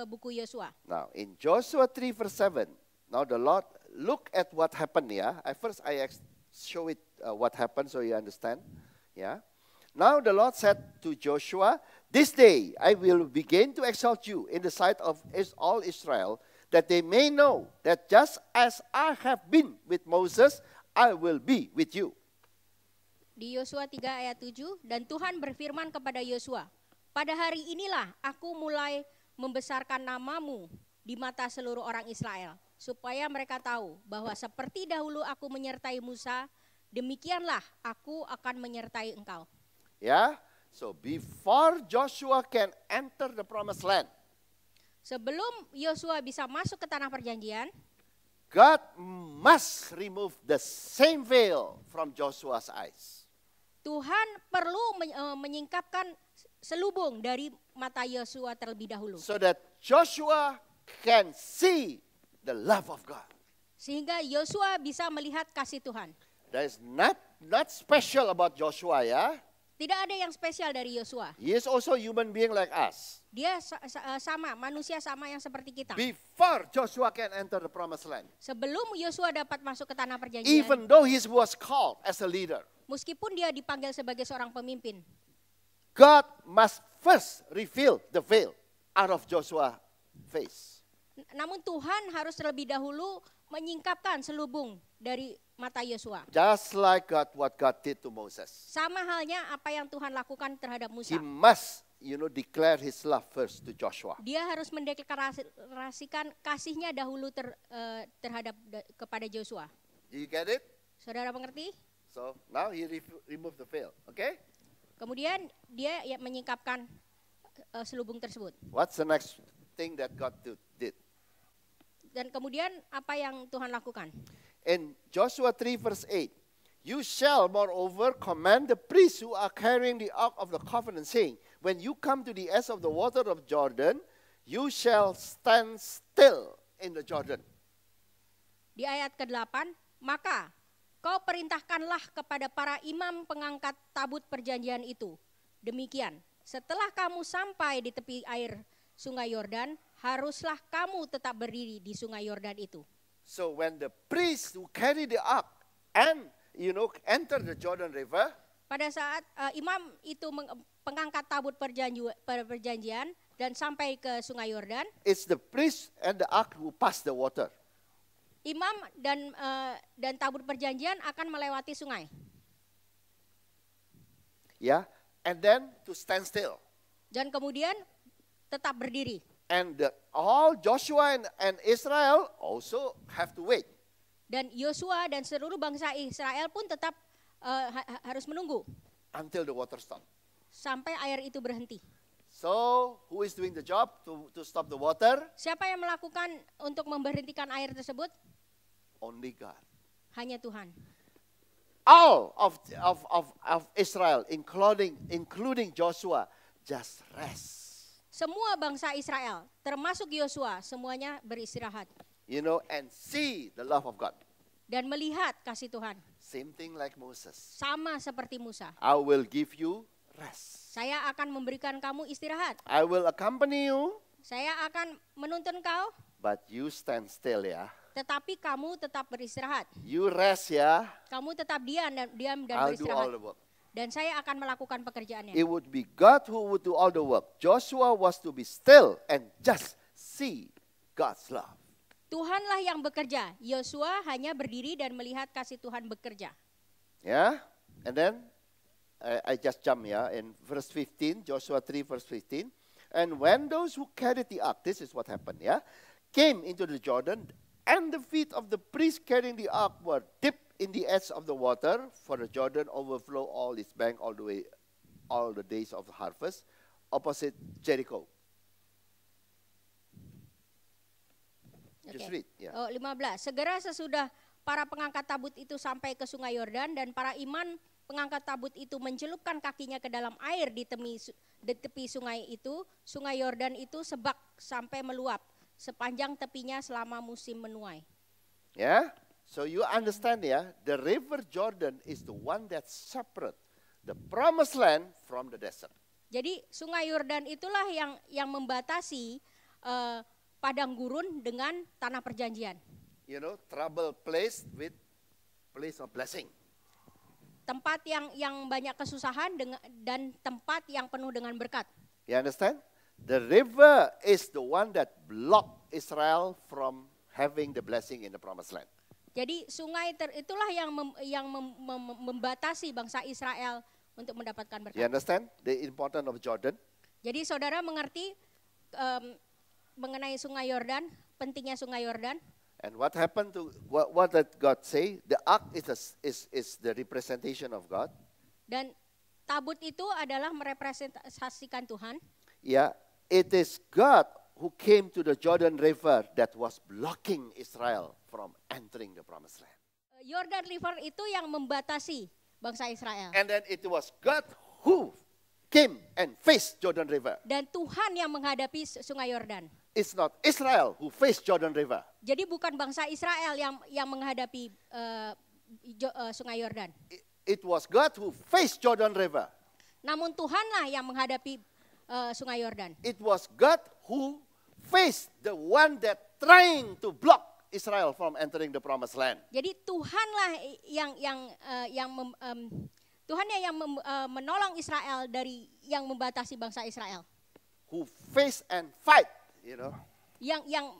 B: buku Yosua.
A: Now in Joshua 3 verse 7, now the Lord look at what happened here. First I show it what happened so you understand. Yeah. Now the Lord said to Joshua, this day I will begin to exalt you in the sight of all Israel, that they may know that just as I have been with Moses, I will be with you.
B: Di Yosua 3 ayat 7, dan Tuhan berfirman kepada Yosua, pada hari inilah aku mulai membesarkan namamu di mata seluruh orang Israel, supaya mereka tahu bahwa seperti dahulu aku menyertai Musa, demikianlah aku akan menyertai engkau.
A: Yeah, so before Joshua can enter the promised land,
B: sebelum Yosua bisa masuk ke tanah perjanjian,
A: God must remove the same veil from Joshua's eyes.
B: Tuhan perlu menyingkapkan selubung dari mata Yosua terlebih dahulu.
A: so that Joshua can see the love of God.
B: Sehingga Yosua bisa melihat kasih Tuhan.
A: There is not special about Joshua, yeah?
B: Tidak ada yang spesial dari Yosua.
A: He is also human being like us.
B: Dia sama, manusia sama yang seperti kita.
A: Before Joshua can enter the promised land,
B: Sebelum Yosua dapat masuk ke tanah perjanjian,
A: even though he was called as a leader,
B: meskipun dia dipanggil sebagai seorang pemimpin,
A: God must first reveal the veil out of Joshua's face.
B: namun Tuhan harus terlebih dahulu menyingkapkan selubung dari mata Yosua.
A: Just like what God did to Moses.
B: Sama halnya apa yang Tuhan lakukan terhadap Musa.
A: He must, declare his love first to Joshua.
B: Dia harus mendeklarasikan kasihnya dahulu kepada Joshua.
A: Do you get it?
B: Saudara mengerti?
A: So now he removed the veil, okay?
B: Kemudian dia menyingkapkan selubung tersebut.
A: What's the next thing that God did?
B: Dan kemudian apa yang Tuhan lakukan?
A: In Joshua 3 verse 8, you shall moreover command the priests who are carrying the ark of the covenant, saying, when you come to the edge of the water of Jordan, you shall stand still in the Jordan.
B: Di ayat ke-8, maka kau perintahkanlah kepada para imam pengangkat tabut perjanjian itu. Demikian, setelah kamu sampai di tepi air sungai Yordan, haruslah kamu tetap berdiri di sungai Yordan itu.
A: So when the priests who carry the ark and, enter the Jordan River,
B: pada saat imam itu pengangkat tabut perjanjian dan sampai ke sungai Yordan,
A: it's the priest and the ark who pass the water.
B: Imam dan tabut perjanjian akan melewati sungai.
A: Yeah, and then to stand still.
B: Dan kemudian tetap berdiri.
A: And all Joshua and Israel also have to wait.
B: Dan Yosua dan seluruh bangsa Israel pun tetap harus menunggu
A: Until the water stop.
B: sampai air itu berhenti.
A: So, who is doing the job to stop the water?
B: Siapa yang melakukan untuk memberhentikan air tersebut?
A: Only God.
B: Hanya Tuhan.
A: All of Israel, including Joshua, just rest.
B: Semua bangsa Israel, termasuk Yosua, semuanya beristirahat.
A: And see the love of God.
B: Dan melihat kasih Tuhan.
A: Same thing like Moses.
B: Sama seperti Musa.
A: I will give you rest.
B: Saya akan memberikan kamu istirahat.
A: I will accompany you.
B: Saya akan menuntun kau.
A: But you stand still, ya.
B: Tetapi kamu tetap beristirahat.
A: You rest, ya.
B: Kamu tetap diam dan
A: I'll do all
B: beristirahat.
A: the work.
B: Dan saya akan melakukan pekerjaannya.
A: It would be God who would do all the work. Joshua was to be still and just see God's love.
B: Tuhanlah yang bekerja. Yosua hanya berdiri dan melihat kasih Tuhan bekerja.
A: Yeah? And then, I just jump, in verse 15, Joshua 3 verse 15. And when those who carried the ark, this is what happened, came into the Jordan, and the feet of the priest carrying the ark were dipped in the edge of the water, for the Jordan overflow all its bank all the days of the harvest, opposite Jericho. Just read, yeah.
B: 15. Segera sesudah para pengangkat tabut itu sampai ke sungai Yordan dan para imam pengangkat tabut itu mencelupkan kakinya ke dalam air di tepi sungai itu, sungai Yordan itu sebak sampai meluap sepanjang tepinya selama musim menuai.
A: Yeah? So you understand, the river Jordan is the one that separates the promised land from the desert.
B: Jadi sungai Yordan itulah yang membatasi padang gurun dengan tanah perjanjian.
A: Trouble place with place of blessing.
B: Tempat yang banyak kesusahan dan tempat yang penuh dengan berkat.
A: You understand? The river is the one that blocked Israel from having the blessing in the promised land.
B: Jadi sungai itulah yang membatasi bangsa Israel untuk mendapatkan berkat.
A: You understand the importance of Jordan?
B: Jadi saudara mengerti mengenai sungai Yordan, pentingnya sungai Yordan.
A: And what happened to what did God say? The ark is the representation of God.
B: Dan tabut itu adalah merepresentasikan Tuhan.
A: Yeah, it is God who came to the Jordan River that was blocking Israel from entering the promised land.
B: Jordan River itu yang membatasi bangsa Israel.
A: And then it was God who came and faced Jordan River.
B: Dan Tuhan yang menghadapi sungai Yordan.
A: It's not Israel who faced Jordan River.
B: Jadi bukan bangsa Israel yang menghadapi sungai Yordan.
A: It was God who faced Jordan River.
B: Namun Tuhanlah yang menghadapi sungai Yordan.
A: It was God who faced the one that trying to block Israel from entering the promised land.
B: Jadi Tuhanlah yang menolong Israel dari yang membatasi bangsa Israel.
A: Who face and fight, you know.
B: Yang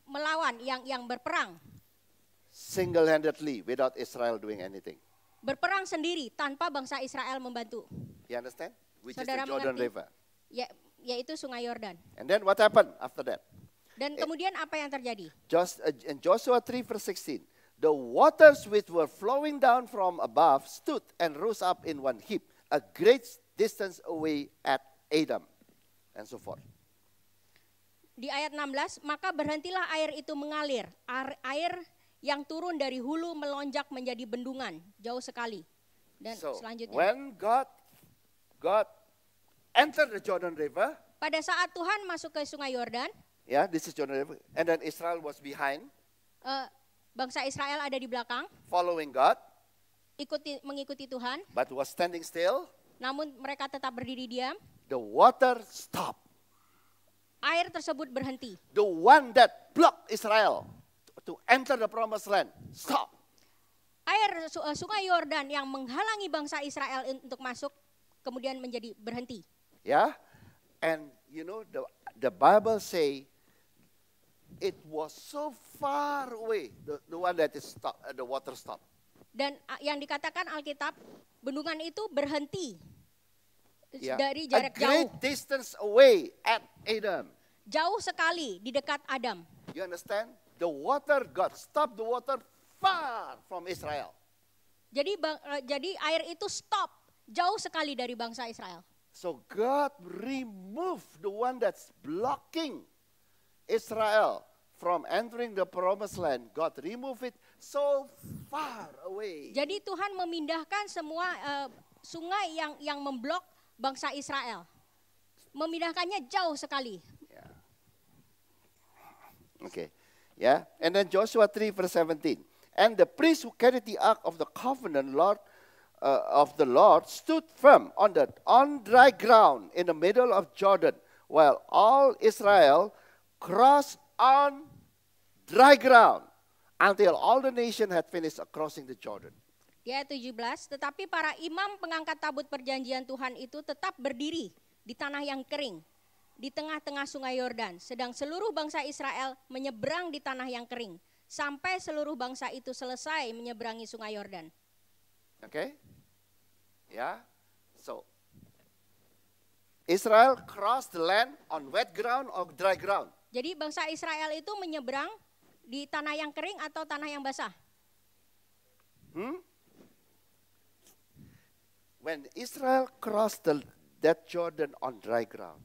B: melawan, yang berperang.
A: Single-handedly without Israel doing anything.
B: Berperang sendiri tanpa bangsa Israel membantu.
A: You understand? Which
B: Saudara
A: is the Jordan
B: mengerti?
A: River.
B: Yaitu sungai Yordan.
A: And then what happened after that?
B: Dan kemudian apa yang terjadi?
A: In Joshua 3 verse 16, the waters which were flowing down from above stood and rose up in one heap, a great distance away at Adam, and so forth.
B: Di ayat 16, maka berhentilah air itu mengalir. Air yang turun dari hulu melonjak menjadi bendungan, jauh sekali. Dan
A: So
B: selanjutnya.
A: when God entered the Jordan River,
B: Pada saat Tuhan masuk ke sungai Yordan,
A: this is Jordan River, and then Israel was behind,
B: bangsa Israel ada di belakang,
A: following God,
B: mengikuti Tuhan.
A: but was standing still.
B: Namun mereka tetap berdiri diam.
A: The water stopped.
B: Air tersebut berhenti.
A: The one that blocked Israel to enter the promised land stopped.
B: Air sungai Yordan yang menghalangi bangsa Israel untuk masuk kemudian menjadi berhenti.
A: Yeah, and you know the Bible say it was so far away. The one that is stop, the water stopped.
B: Dan yang dikatakan Alkitab, bendungan itu berhenti dari
A: A
B: jarak
A: great
B: jauh.
A: distance away at Adam.
B: Jauh sekali di dekat Adam.
A: You understand? The water, God stopped the water far from Israel.
B: Jadi air itu stop jauh sekali dari bangsa Israel.
A: So God removed the one that's blocking Israel from entering the promised land. God removed it so far away.
B: Jadi Tuhan memindahkan semua sungai yang memblok bangsa Israel. Memindahkannya jauh sekali.
A: Okay. Yeah. And then Joshua 3 verse 17. And the priest who carried the ark of the covenant of the Lord stood firm on dry ground in the middle of Jordan, while all Israel crossed on dry ground until all the nation had finished crossing the Jordan.
B: Di ayat 17, tetapi para imam pengangkat tabut perjanjian Tuhan itu tetap berdiri di tanah yang kering, di tengah-tengah sungai Yordan, sedang seluruh bangsa Israel menyeberang di tanah yang kering, sampai seluruh bangsa itu selesai menyeberangi sungai Yordan.
A: Okay? Yeah. So, Israel crossed the land on wet ground or dry ground.
B: Jadi bangsa Israel itu menyeberang di tanah yang kering atau tanah yang basah?
A: When Israel crossed that Jordan on dry ground,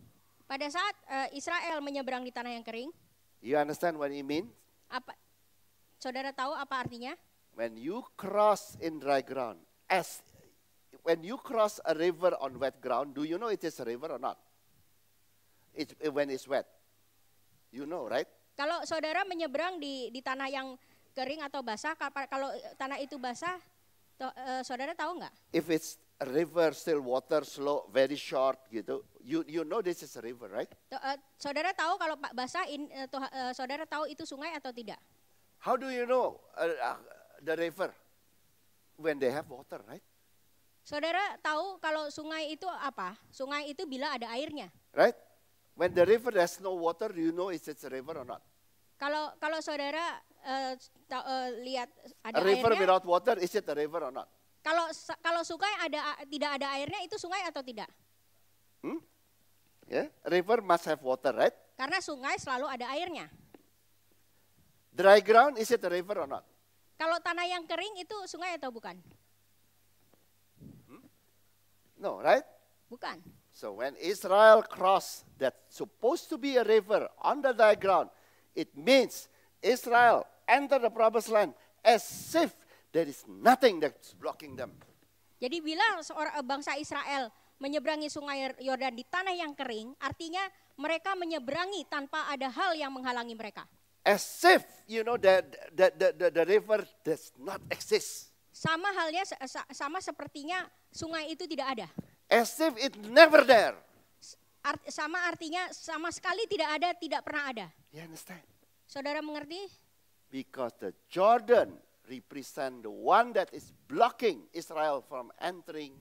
B: Pada saat Israel menyeberang di tanah yang kering,
A: you understand what it means?
B: apa? Saudara tahu apa artinya?
A: When you cross in dry ground, when you cross a river on wet ground, do you know it is a river or not? When it's wet, you know, right?
B: Kalau saudara menyeberang di tanah yang kering atau basah, kalau tanah itu basah, saudara tahu nggak?
A: If it's a river, still water, slow, very short, gitu, you know this is a river, right?
B: Saudara tahu kalau basah, saudara tahu itu sungai atau tidak?
A: How do you know the river? When they have water, right?
B: Saudara tahu kalau sungai itu apa? Sungai itu bila ada airnya.
A: Right? When the river has no water, do you know it's a river or not?
B: Kalau saudara lihat ada
A: A river
B: airnya,
A: without water, is it a river or not?
B: Kalau sungai tidak ada airnya, itu sungai atau tidak?
A: Yeah, river must have water, right?
B: Karena sungai selalu ada airnya.
A: Dry ground, is it a river or not?
B: Kalau tanah yang kering itu sungai atau bukan?
A: No, right?
B: Bukan.
A: So when Israel crossed that supposed to be a river on the dry ground, it means Israel entered the promised land as if there is nothing that's blocking them.
B: Jadi bila bangsa Israel menyeberangi sungai Yordan di tanah yang kering, artinya mereka menyeberangi tanpa ada hal yang menghalangi mereka.
A: As if, the river does not exist.
B: Sama halnya, sama sepertinya sungai itu tidak ada.
A: As if it never there.
B: Sama artinya sama sekali tidak ada, tidak pernah ada.
A: You understand?
B: Saudara mengerti?
A: Because the Jordan represent the one that is blocking Israel from entering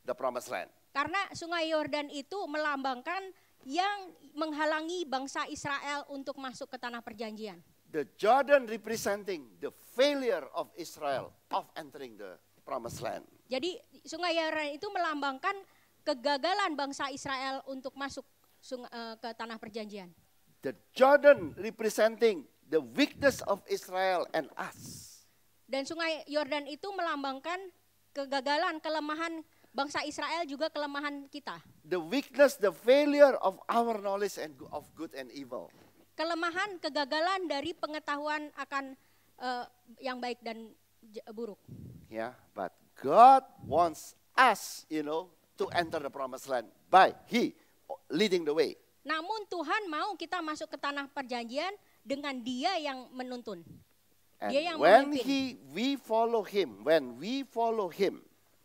A: the promised land.
B: Karena sungai Yordan itu melambangkan yang menghalangi bangsa Israel untuk masuk ke tanah perjanjian.
A: The Jordan representing the failure of Israel of entering the promised land.
B: Jadi sungai Yordan itu melambangkan kegagalan bangsa Israel untuk masuk ke tanah perjanjian.
A: The Jordan representing the weakness of Israel and us.
B: Dan sungai Yordan itu melambangkan kegagalan, kelemahan bangsa Israel, juga kelemahan kita.
A: The weakness, the failure of our knowledge and of good and evil.
B: Kelemahan, kegagalan dari pengetahuan akan yang baik dan buruk.
A: Yeah, but God wants us, to enter the promised land by He leading the way.
B: Namun Tuhan mau kita masuk ke tanah perjanjian dengan Dia yang menuntun.
A: And
B: Dia yang
A: when
B: memimpin.
A: we follow Him,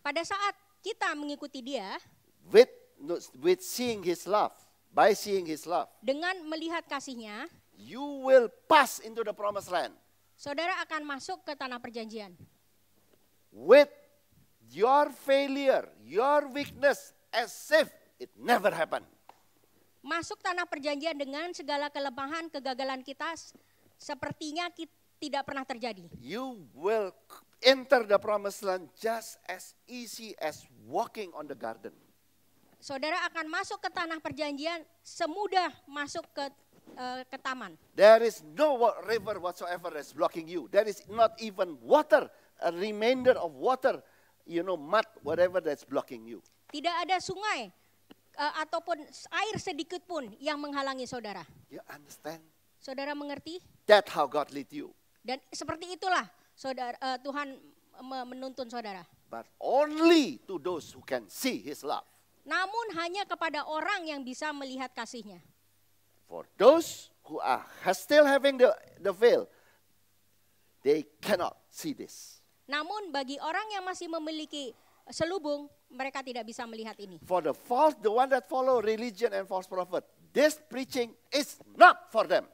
B: Pada saat kita mengikuti Dia,
A: with seeing His love, by seeing His love,
B: dengan melihat kasih-Nya,
A: you will pass into the promised land.
B: saudara akan masuk ke tanah perjanjian.
A: With your failure, your weakness, as if it never happened.
B: Masuk tanah perjanjian dengan segala kelemahan, kegagalan kita, sepertinya tidak pernah terjadi.
A: You will enter the promised land just as easy as walking on the garden.
B: Saudara akan masuk ke tanah perjanjian semudah masuk ke taman.
A: There is no river whatsoever that's blocking you. There is not even water, a remainder of water, mud, whatever that's blocking you.
B: Tidak ada sungai ataupun air sedikit pun yang menghalangi saudara.
A: You understand?
B: Saudara mengerti?
A: That's how God lead you.
B: Dan seperti itulah Tuhan menuntun saudara.
A: But only to those who can see His love.
B: Namun hanya kepada orang yang bisa melihat kasih-Nya.
A: For those who are still having the veil, they cannot see this.
B: Namun bagi orang yang masih memiliki selubung, mereka tidak bisa melihat ini.
A: For the one that follow religion and false prophet, this preaching is not for them.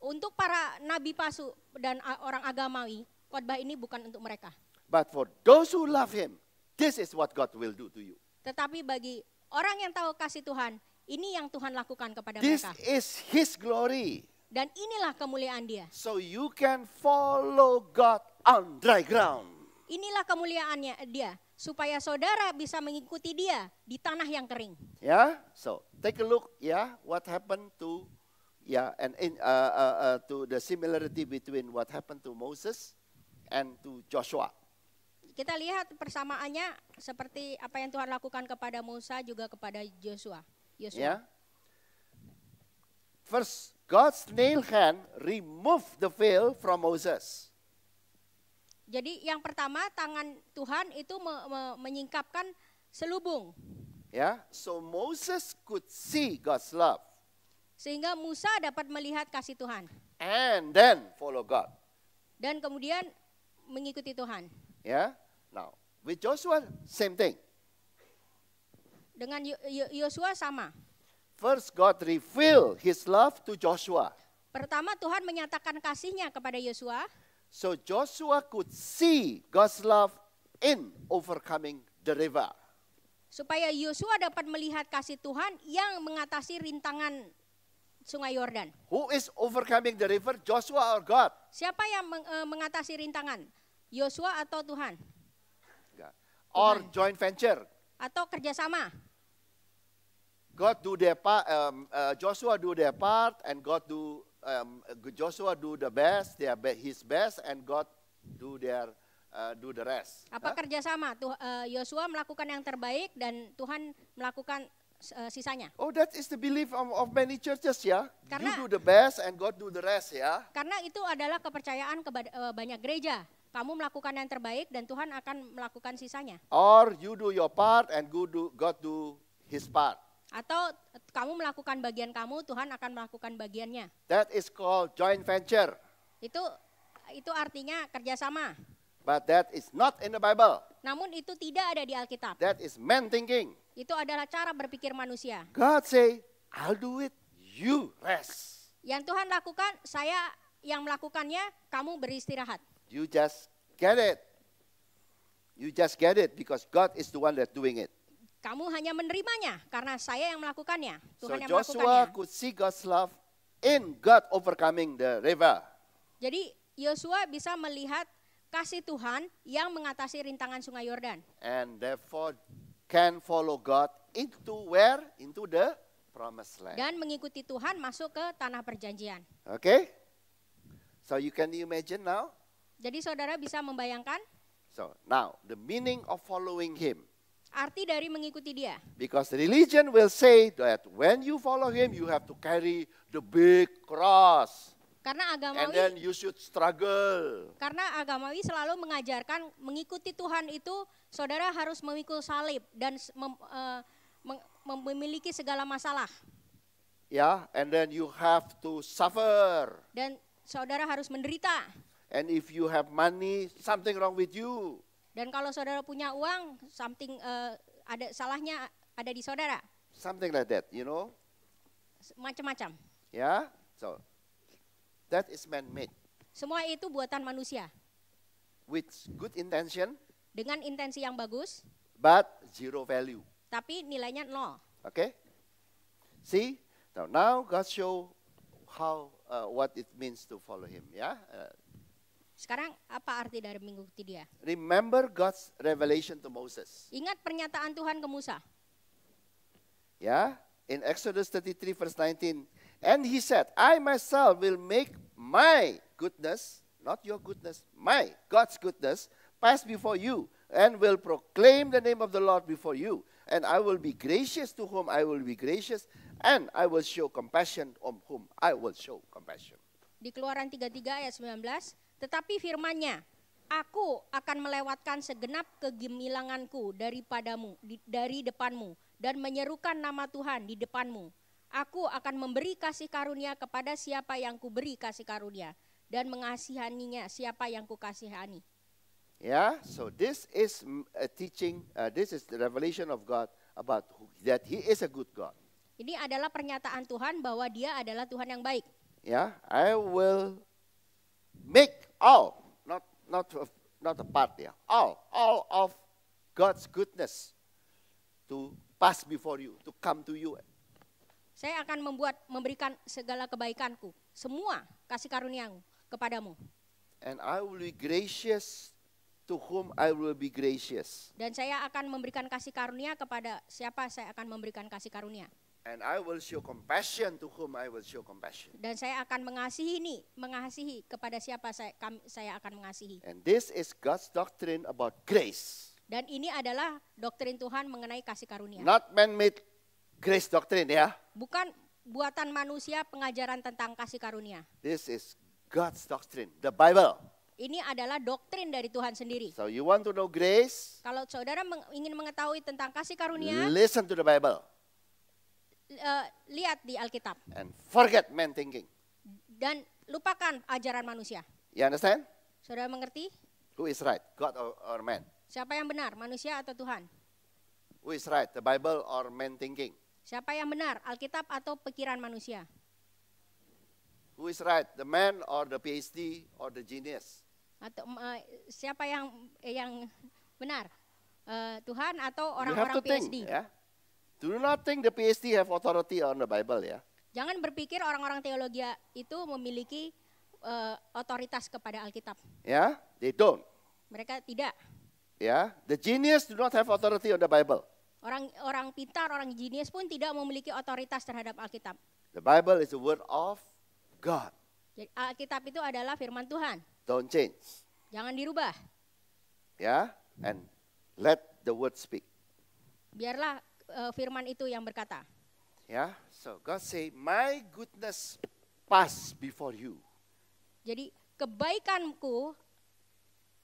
B: Untuk para nabi palsu dan orang agamawi, khotbah ini bukan untuk mereka.
A: But for those who love Him, this is what God will do to you.
B: Tetapi bagi orang yang tahu kasih Tuhan, ini yang Tuhan lakukan kepada
A: This
B: mereka.
A: is His glory.
B: Dan inilah kemuliaan Dia.
A: So you can follow God on dry ground.
B: Inilah kemuliaannya Dia, supaya saudara bisa mengikuti Dia di tanah yang kering.
A: Yeah. So take a look. Yeah, what happened to to the similarity between what happened to Moses and to Joshua.
B: Kita lihat persamaannya seperti apa yang Tuhan lakukan kepada Musa juga kepada Joshua.
A: Yeah. First, God's nail hand removed the veil from Moses.
B: Jadi yang pertama, tangan Tuhan itu menyingkapkan selubung.
A: Yeah. So Moses could see God's love.
B: Sehingga Musa dapat melihat kasih Tuhan.
A: And then follow God.
B: Dan kemudian mengikuti Tuhan.
A: Yeah. Now, with Joshua, same thing.
B: Dengan Yosua sama.
A: First, God revealed His love to Joshua.
B: Pertama Tuhan menyatakan kasih-Nya kepada Yosua.
A: So Joshua could see God's love in overcoming the river.
B: Supaya Yosua dapat melihat kasih Tuhan yang mengatasi rintangan sungai Yordan.
A: Who is overcoming the river, Joshua or God?
B: Siapa yang mengatasi rintangan? Yosua atau Tuhan?
A: God. Or joint venture.
B: Atau kerjasama?
A: God do their part, Joshua do their part, and Joshua do the best, his best, and God do the rest.
B: Apa kerjasama? Yosua melakukan yang terbaik dan Tuhan melakukan sisanya.
A: Oh, that is the belief of many churches, ya.
B: Karena,
A: you do the best and God do the rest, ya.
B: Karena itu adalah kepercayaan banyak gereja. kamu melakukan yang terbaik dan Tuhan akan melakukan sisanya.
A: Or you do your part and God do his part.
B: Atau kamu melakukan bagian kamu, Tuhan akan melakukan bagiannya.
A: That is called joint venture.
B: Itu artinya kerjasama.
A: But that is not in the Bible.
B: Namun itu tidak ada di Alkitab.
A: That is man thinking.
B: Itu adalah cara berpikir manusia.
A: God say, I'll do it, you rest.
B: Yang Tuhan lakukan, saya yang melakukannya, kamu beristirahat.
A: You just get it. You just get it because God is the one that's doing it.
B: Kamu hanya menerimanya karena saya yang melakukannya.
A: So
B: Tuhan yang
A: Joshua
B: melakukannya.
A: could see God's love in God overcoming the river.
B: Jadi Yosua bisa melihat kasih Tuhan yang mengatasi rintangan sungai Yordan.
A: And therefore can follow God into where? Into the promised land.
B: Dan mengikuti Tuhan masuk ke tanah perjanjian.
A: Okay? So you can imagine now?
B: Jadi saudara bisa membayangkan
A: So now the meaning of following him.
B: arti dari mengikuti dia.
A: Because religion will say that when you follow him, you have to carry the big cross.
B: Karena
A: And then you should struggle.
B: agamawi selalu mengajarkan mengikuti Tuhan itu saudara harus memikul salib dan memiliki segala masalah.
A: Yeah, and then you have to suffer.
B: Dan saudara harus menderita.
A: And if you have money, something wrong with you.
B: Dan kalau saudara punya uang, ada salahnya ada di saudara.
A: Something like that, you know.
B: Macam-macam.
A: Yeah, so that is man-made.
B: Semua itu buatan manusia.
A: With good intention,
B: Dengan intensi yang bagus,
A: but zero value.
B: tapi nilainya 0.
A: Okay? See? Now God show how what it means to follow him. Yeah.
B: Sekarang apa arti dari mengikuti dia?
A: Remember God's revelation to Moses.
B: Ingat pernyataan Tuhan ke Musa.
A: Yeah. In Exodus 33 verse 19. And he said, I myself will make my goodness, not your goodness, my God's goodness, pass before you, and will proclaim the name of the Lord before you. And I will be gracious to whom I will be gracious, and I will show compassion on whom I will show compassion.
B: Di Keluaran 33 ayat 19, tetapi firman-Nya, aku akan melewatkan segenap kegemilanganku dari depanmu, dan menyerukan nama Tuhan di depanmu. Aku akan memberi kasih karunia kepada siapa yang kuberi kasih karunia, dan mengasihaninya siapa yang kukasihani.
A: Yeah, so this is a teaching, this is the revelation of God about that he is a good God.
B: Ini adalah pernyataan Tuhan bahwa dia adalah Tuhan yang baik.
A: Yeah, I will make all, not a part, yeah, all of God's goodness to pass before you, to come to you.
B: Saya akan memberikan segala kebaikanku, semua kasih karuniamu kepadamu.
A: And I will be gracious to whom I will be gracious.
B: Dan saya akan memberikan kasih karunia kepada siapa saya akan memberikan kasih karunia.
A: And I will show compassion to whom I will show compassion.
B: Dan saya akan mengasihi kepada siapa saya akan mengasihi.
A: And this is God's doctrine about grace.
B: Dan ini adalah doktrin Tuhan mengenai kasih karunia.
A: Not man-made grace doctrine, yeah.
B: Bukan buatan manusia pengajaran tentang kasih karunia.
A: This is God's doctrine, the Bible.
B: Ini adalah doktrin dari Tuhan sendiri.
A: So you want to know grace?
B: Kalau saudara ingin mengetahui tentang kasih karunia,
A: Listen to the Bible.
B: Lihat di Alkitab.
A: And forget man thinking.
B: Dan lupakan ajaran manusia.
A: You understand?
B: Saudara mengerti?
A: Who is right, God or man?
B: Siapa yang benar, manusia atau Tuhan?
A: Who is right, the Bible or man thinking?
B: Siapa yang benar, Alkitab atau pikiran manusia?
A: Who is right, the man or the PhD or the genius?
B: Atau siapa yang benar? Tuhan atau
A: You have
B: orang-orang
A: to think,
B: PhD?
A: yeah? Do not think the PhD have authority on the Bible, yeah?
B: Jangan berpikir orang-orang teologi itu memiliki otoritas kepada Alkitab.
A: Yeah, they don't.
B: Mereka tidak.
A: Yeah, the genius do not have authority on the Bible.
B: Orang pintar, orang jenius pun tidak memiliki otoritas terhadap Alkitab.
A: The Bible is the word of God.
B: Jadi Alkitab itu adalah firman Tuhan.
A: Don't change.
B: Jangan dirubah.
A: Yeah, and let the word speak.
B: Biarlah firman itu yang berkata.
A: Yeah, so God say, my goodness pass before you.
B: Jadi kebaikanku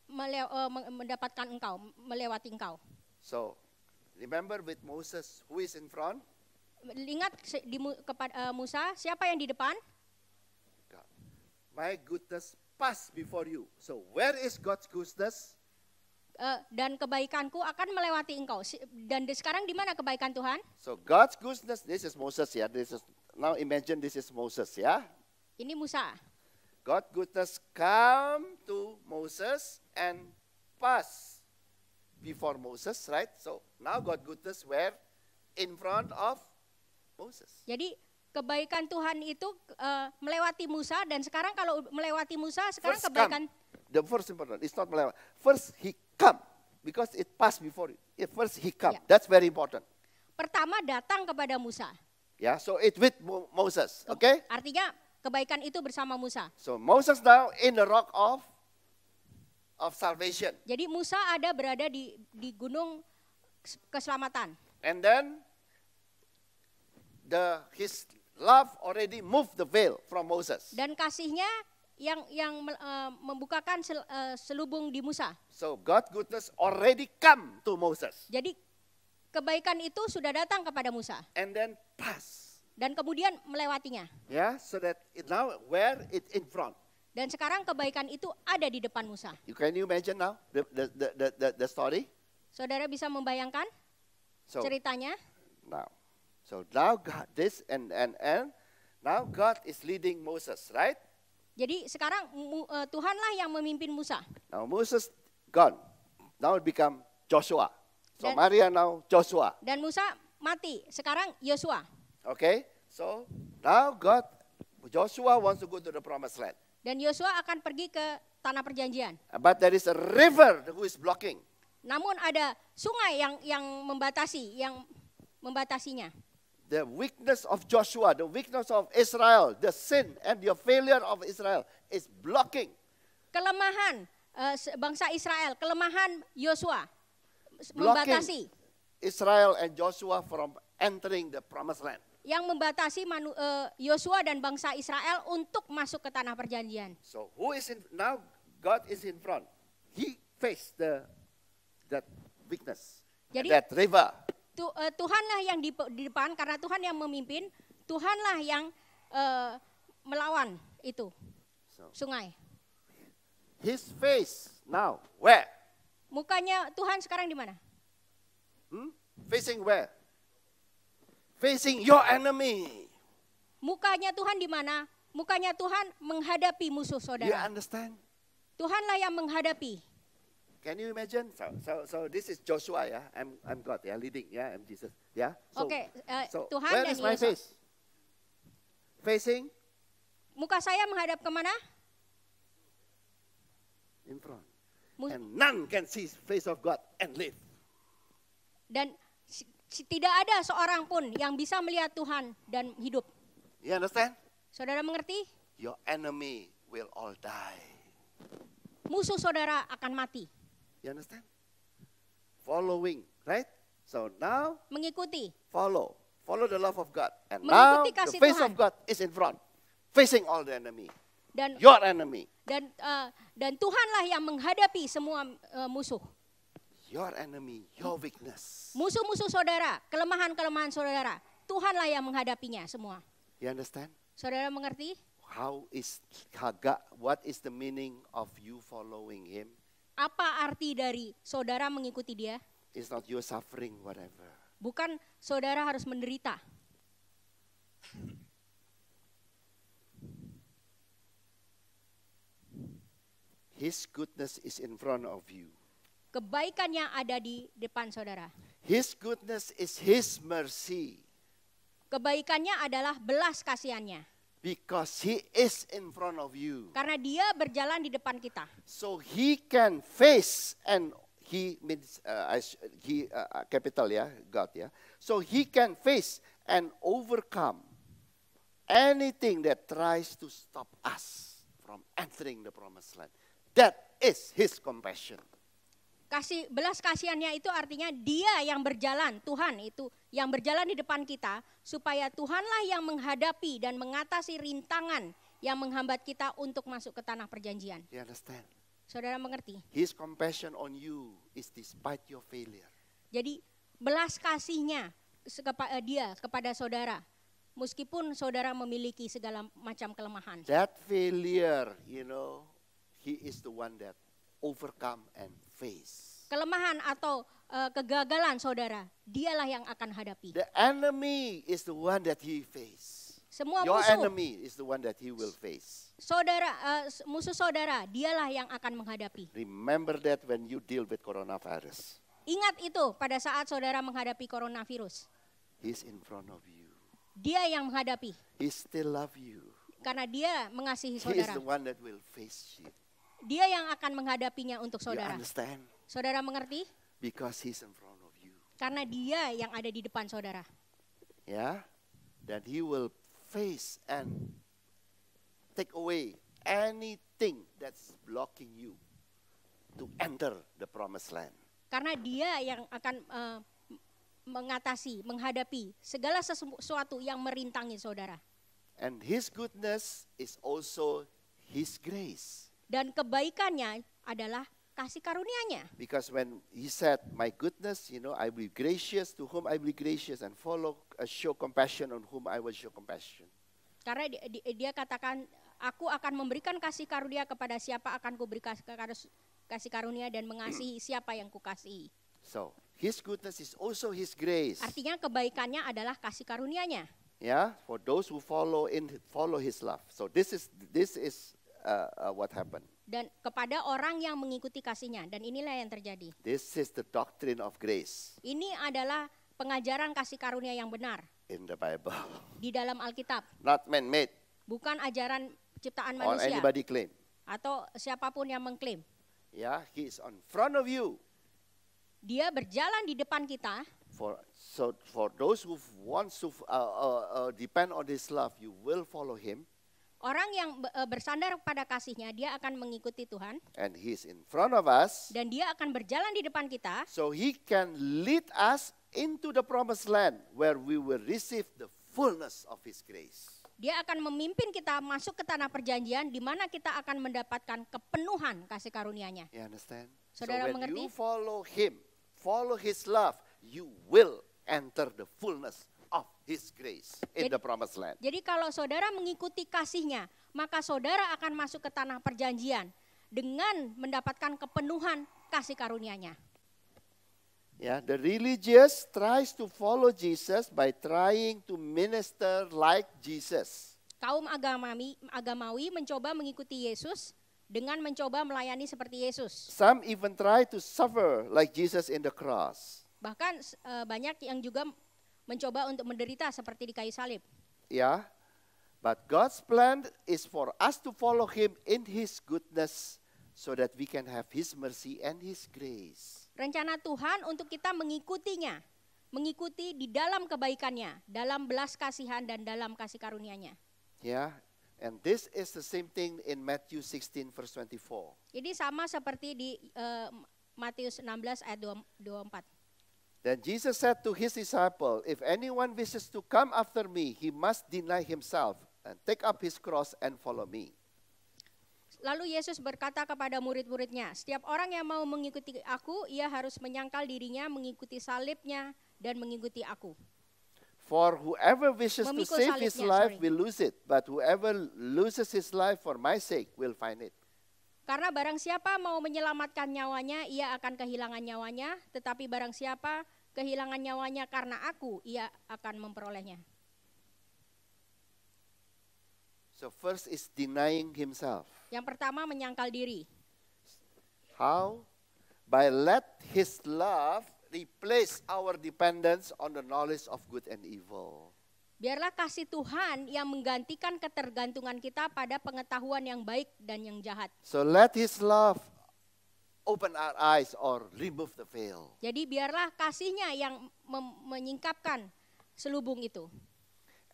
B: mendapatkan engkau, melewati engkau.
A: So, remember with Moses, who is in front?
B: Ingat kepada Musa, siapa yang di depan?
A: God. My goodness pass before you. So, where is God's goodness?
B: Dan kebaikanku akan melewati engkau. Dan sekarang di mana kebaikan Tuhan?
A: So, God's goodness, this is Moses, yeah. Now imagine this is Moses, yeah.
B: Ini Musa.
A: God's goodness come to Moses and pass before Moses, right? So now God's goodness were in front of Moses.
B: Jadi kebaikan Tuhan itu melewati Musa, dan sekarang kalau melewati Musa, sekarang
A: First
B: kebaikan.
A: The first important, it's not melewati. First he come because it passed before you. First he come,
B: Yeah.
A: that's very important.
B: Pertama datang kepada Musa.
A: Yeah, so it with Moses, okay?
B: Artinya kebaikan itu bersama Musa.
A: So Moses now in the rock of salvation.
B: Jadi Musa berada di gunung keselamatan.
A: And then his love already moved the veil from Moses.
B: Dan kasihnya yang membukakan selubung di Musa.
A: So God's goodness already come to Moses.
B: Jadi kebaikan itu sudah datang kepada Musa.
A: And then pass.
B: Dan kemudian melewatinya.
A: Yeah, so that now where it in front.
B: Dan sekarang kebaikan itu ada di depan Musa.
A: Can you imagine now the story?
B: Saudara bisa membayangkan ceritanya?
A: So now God this and now God is leading Moses, right?
B: Jadi sekarang Tuhanlah yang memimpin Musa.
A: Now Moses gone. Now it become Joshua. So Maria now Joshua.
B: Dan Musa mati. Sekarang Yosua.
A: Okay, so now Joshua wants to go to the promised land.
B: Dan Yosua akan pergi ke tanah perjanjian.
A: But there is a river who is blocking.
B: Namun ada sungai yang membatasinya.
A: The weakness of Joshua, the weakness of Israel, the sin and the failure of Israel is blocking.
B: Kelemahan bangsa Israel, kelemahan Yosua membatasi.
A: Israel and Joshua from entering the promised land.
B: Yang membatasi Yosua dan bangsa Israel untuk masuk ke tanah perjanjian.
A: So who is now God is in front. He faced that weakness.
B: Jadi
A: that river.
B: Tuhanlah yang di depan, karena Tuhan yang memimpin, Tuhanlah yang melawan itu sungai.
A: His face now where?
B: Mukanya Tuhan sekarang di mana?
A: Facing where? Facing your enemy.
B: Mukanya Tuhan di mana? Mukanya Tuhan menghadapi musuh saudara.
A: You understand?
B: Tuhanlah yang menghadapi.
A: Can you imagine? So this is Joshua, yeah. I'm God, yeah, leading, yeah. I'm Jesus, yeah. So,
B: Okay,
A: so
B: Tuhan
A: where
B: dan
A: is my
B: Yesus.
A: face? Facing
B: Muka saya menghadap kemana?
A: in front. And none can see face of God and live.
B: Dan tidak ada seorang pun yang bisa melihat Tuhan dan hidup.
A: You understand?
B: Saudara mengerti?
A: Your enemy will all die.
B: Musuh saudara akan mati.
A: You understand? Following, right? So now
B: Mengikuti.
A: follow the love of God. And now
B: Mengikuti
A: the
B: kasih
A: face
B: Tuhan.
A: of God is in front, facing all the enemy.
B: Dan
A: Your enemy.
B: Dan Tuhanlah yang menghadapi semua musuh.
A: Your enemy, your weakness.
B: Musuh-musuh saudara, kelemahan-kelemahan saudara, Tuhanlah yang menghadapinya semua.
A: You understand?
B: Saudara mengerti?
A: What is the meaning of you following him?
B: Apa arti dari saudara mengikuti dia?
A: It's not you suffering, whatever.
B: Bukan saudara harus menderita.
A: His goodness is in front of you.
B: Kebaikannya ada di depan saudara.
A: His goodness is his mercy.
B: Kebaikannya adalah belas kasihannya.
A: Because he is in front of you.
B: Karena dia berjalan di depan kita.
A: So he can face, and he means capital, yeah, God, yeah. So he can face and overcome anything that tries to stop us from entering the promised land. That is his compassion.
B: Belas kasihannya itu artinya dia yang berjalan, Tuhan itu yang berjalan di depan kita, supaya Tuhanlah yang menghadapi dan mengatasi rintangan yang menghambat kita untuk masuk ke tanah perjanjian.
A: You understand?
B: Saudara mengerti?
A: His compassion on you is despite your failure.
B: Jadi belas kasihnya dia kepada saudara, meskipun saudara memiliki segala macam kelemahan.
A: That failure, he is the one that overcome and face.
B: Kelemahan atau kegagalan saudara, dialah yang akan hadapi.
A: The enemy is the one that he face.
B: Semua
A: Your
B: musuh,
A: enemy is the one that he will face.
B: musuh saudara, dialah yang akan menghadapi.
A: Remember that when you deal with coronavirus.
B: Ingat itu pada saat saudara menghadapi coronavirus.
A: He's in front of you.
B: Dia yang menghadapi.
A: He still love you.
B: Karena dia mengasihi
A: He is
B: saudara.
A: the one that will face you.
B: Dia yang akan menghadapinya untuk
A: You
B: saudara.
A: understand?
B: Saudara mengerti?
A: Because he's in front of you.
B: Karena dia yang ada di depan saudara.
A: Yeah? That he will face and take away anything that's blocking you to enter the promised land.
B: Karena dia yang akan menghadapi segala sesuatu yang merintangi saudara.
A: And his goodness is also his grace.
B: Dan kebaikannya adalah kasih karunia-Nya.
A: Because when he said, my goodness, I will be gracious to whom I will be gracious and show compassion on whom I will show compassion.
B: Karena dia katakan, aku akan memberikan kasih karunia kepada siapa akan kuberi kasih karunia dan mengasihi siapa yang kukasihi.
A: So, his goodness is also his grace.
B: Artinya kebaikannya adalah kasih karunia-Nya.
A: Yeah, for those who follow his love. So this is what happened.
B: Dan kepada orang yang mengikuti kasihnya. Dan inilah yang terjadi.
A: This is the doctrine of grace
B: Ini adalah pengajaran kasih karunia yang benar
A: in the Bible.
B: di dalam Alkitab.
A: Not man-made
B: Bukan ajaran ciptaan
A: or
B: manusia
A: anybody claim.
B: atau siapapun yang mengklaim.
A: Yeah, he is on front of you.
B: Dia berjalan di depan kita.
A: For those who want to depend on his love, you will follow him.
B: Orang yang bersandar pada kasihnya, dia akan mengikuti Tuhan.
A: And he is in front of us.
B: Dan dia akan berjalan di depan kita.
A: So he can lead us into the promised land where we will receive the fullness of his grace.
B: Dia akan memimpin kita masuk ke tanah perjanjian di mana kita akan mendapatkan kepenuhan kasih karunia-Nya.
A: You understand?
B: Saudara
A: so when
B: mengerti?
A: you follow him, follow his love, you will enter the fullness of his grace in the promised land.
B: Jadi kalau saudara mengikuti kasihnya, maka saudara akan masuk ke tanah perjanjian dengan mendapatkan kepenuhan kasih karunia-Nya.
A: Yeah, the religious tries to follow Jesus by trying to minister like Jesus.
B: Kaum agamawi mencoba mengikuti Yesus dengan mencoba melayani seperti Yesus.
A: Some even try to suffer like Jesus in the cross.
B: Bahkan banyak yang juga mencoba untuk menderita seperti di kayu salib.
A: Yeah, but God's plan is for us to follow him in his goodness so that we can have his mercy and his grace.
B: Rencana Tuhan untuk kita mengikutinya, mengikuti di dalam kebaikannya, dalam belas kasihan dan dalam kasih karunia-Nya.
A: Yeah, and this is the same thing in Matthew 16 verse 24.
B: Ini sama seperti di Matius 16 ayat 24.
A: Then Jesus said to his disciple, if anyone wishes to come after me, he must deny himself and take up his cross and follow me.
B: Lalu Yesus berkata kepada murid-muridnya, setiap orang yang mau mengikuti aku, ia harus menyangkal dirinya, mengikuti salibnya, dan mengikuti aku.
A: For whoever wishes to
B: Memikul
A: save his
B: salibnya,
A: life will lose it, but whoever loses his life for my sake will find it.
B: Karena barang siapa mau menyelamatkan nyawanya, ia akan kehilangan nyawanya, tetapi barang siapa kehilangan nyawanya karena aku, ia akan memperolehnya.
A: So first is denying himself.
B: Yang pertama menyangkal diri.
A: How? By let his love replace our dependence on the knowledge of good and evil.
B: Biarlah kasih Tuhan yang menggantikan ketergantungan kita pada pengetahuan yang baik dan yang jahat.
A: So let his love open our eyes or remove the veil.
B: Jadi biarlah kasihnya yang menyingkapkan selubung itu.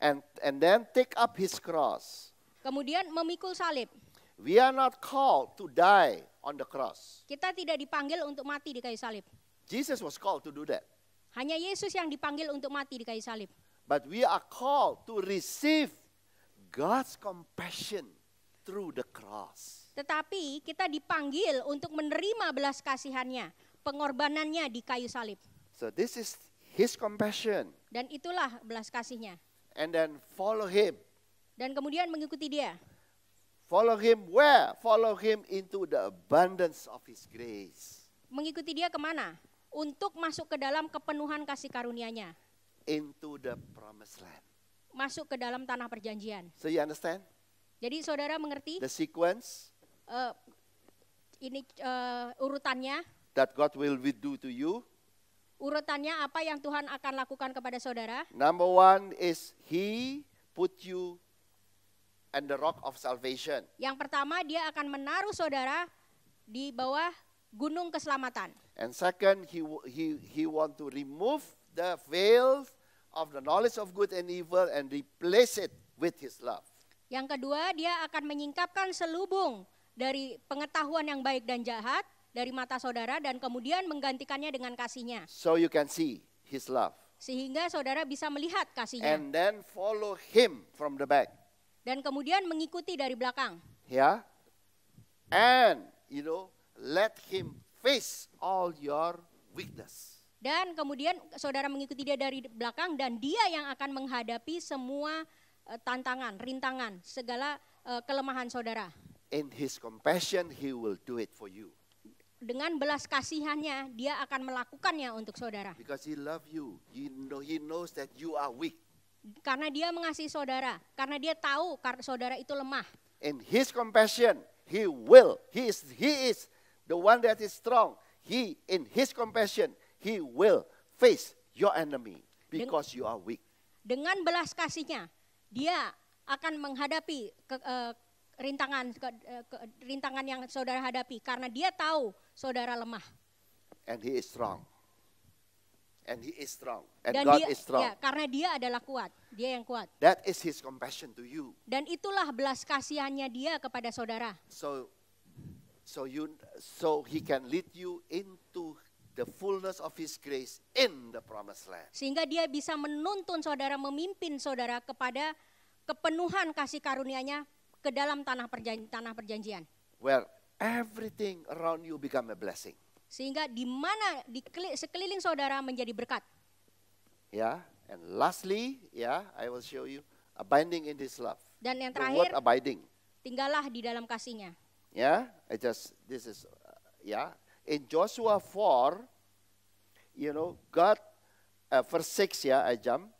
A: And then take up his cross.
B: Kemudian memikul salib.
A: We are not called to die on the cross.
B: Kita tidak dipanggil untuk mati di kayu salib.
A: Jesus was called to do that.
B: Hanya Yesus yang dipanggil untuk mati di kayu salib.
A: But we are called to receive God's compassion through the cross.
B: Tetapi kita dipanggil untuk menerima belas kasihannya, pengorbanannya di kayu salib.
A: So this is his compassion.
B: Dan itulah belas kasihnya.
A: And then follow him.
B: Dan kemudian mengikuti dia.
A: Follow him where? Follow him into the abundance of his grace.
B: Mengikuti dia kemana? Untuk masuk ke dalam kepenuhan kasih karunia-Nya.
A: Into the promised land.
B: Masuk ke dalam tanah perjanjian.
A: So you understand?
B: Jadi saudara mengerti?
A: The sequence
B: Ini urutannya.
A: that God will do to you.
B: Urutannya apa yang Tuhan akan lakukan kepada saudara?
A: Number one is he put you on the rock of salvation.
B: Yang pertama, dia akan menaruh saudara di bawah gunung keselamatan.
A: And second, he want to remove the veil of the knowledge of good and evil and replace it with his love.
B: Yang kedua, dia akan menyingkapkan selubung dari pengetahuan yang baik dan jahat dari mata saudara dan kemudian menggantikannya dengan kasihnya.
A: So you can see his love.
B: Sehingga saudara bisa melihat kasihnya.
A: And then follow him from the back.
B: Dan kemudian mengikuti dari belakang.
A: Yeah. And, let him face all your weakness.
B: Dan kemudian saudara mengikuti dia dari belakang dan dia yang akan menghadapi semua tantangan, rintangan, segala kelemahan saudara.
A: In his compassion, he will do it for you.
B: Dengan belas kasihannya, dia akan melakukannya untuk saudara.
A: Because he loves you. He knows that you are weak.
B: Karena dia mengasihi saudara, karena dia tahu saudara itu lemah.
A: In his compassion, he is the one that is strong. In his compassion, he will face your enemy because you are weak.
B: Dengan belas kasihnya, dia akan menghadapi rintangan yang saudara hadapi karena dia tahu saudara lemah.
A: And he is strong. And he is strong. And
B: Dan
A: God
B: dia,
A: is strong.
B: Ya, karena dia adalah kuat. Dia yang kuat.
A: That is his compassion to you.
B: Dan itulah belas kasihannya dia kepada saudara.
A: So he can lead you into the fullness of his grace in the promised land.
B: Sehingga dia bisa menuntun saudara, memimpin saudara kepada kepenuhan kasih karunia-Nya ke dalam tanah perjanjian.
A: Where everything around you become a blessing.
B: Sehingga di mana di sekeliling saudara menjadi berkat.
A: Yeah, and lastly, I will show you abiding in His love.
B: Dan yang
A: The
B: terakhir,
A: word abiding.
B: tinggallah di dalam kasih-Nya.
A: Yeah, in Joshua 4, God, verse 6, I jump.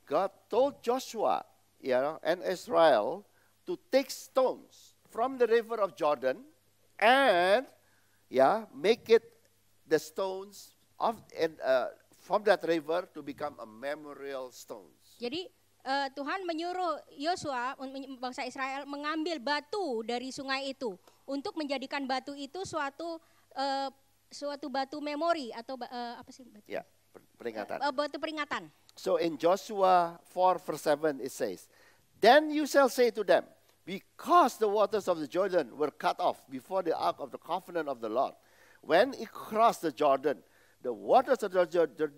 A: God told Joshua, and Israel to take stones from the river of Jordan and make it the stones from that river to become a memorial stones.
B: Jadi Tuhan menyuruh Yosua, bangsa Israel, mengambil batu dari sungai itu untuk menjadikan batu itu suatu batu memori atau apa sih?
A: Peringatan.
B: Batu peringatan.
A: So in Joshua 4 verse 7 it says, "Then you shall say to them, because the waters of the Jordan were cut off before the ark of the covenant of the Lord, when it crossed the Jordan, the waters of the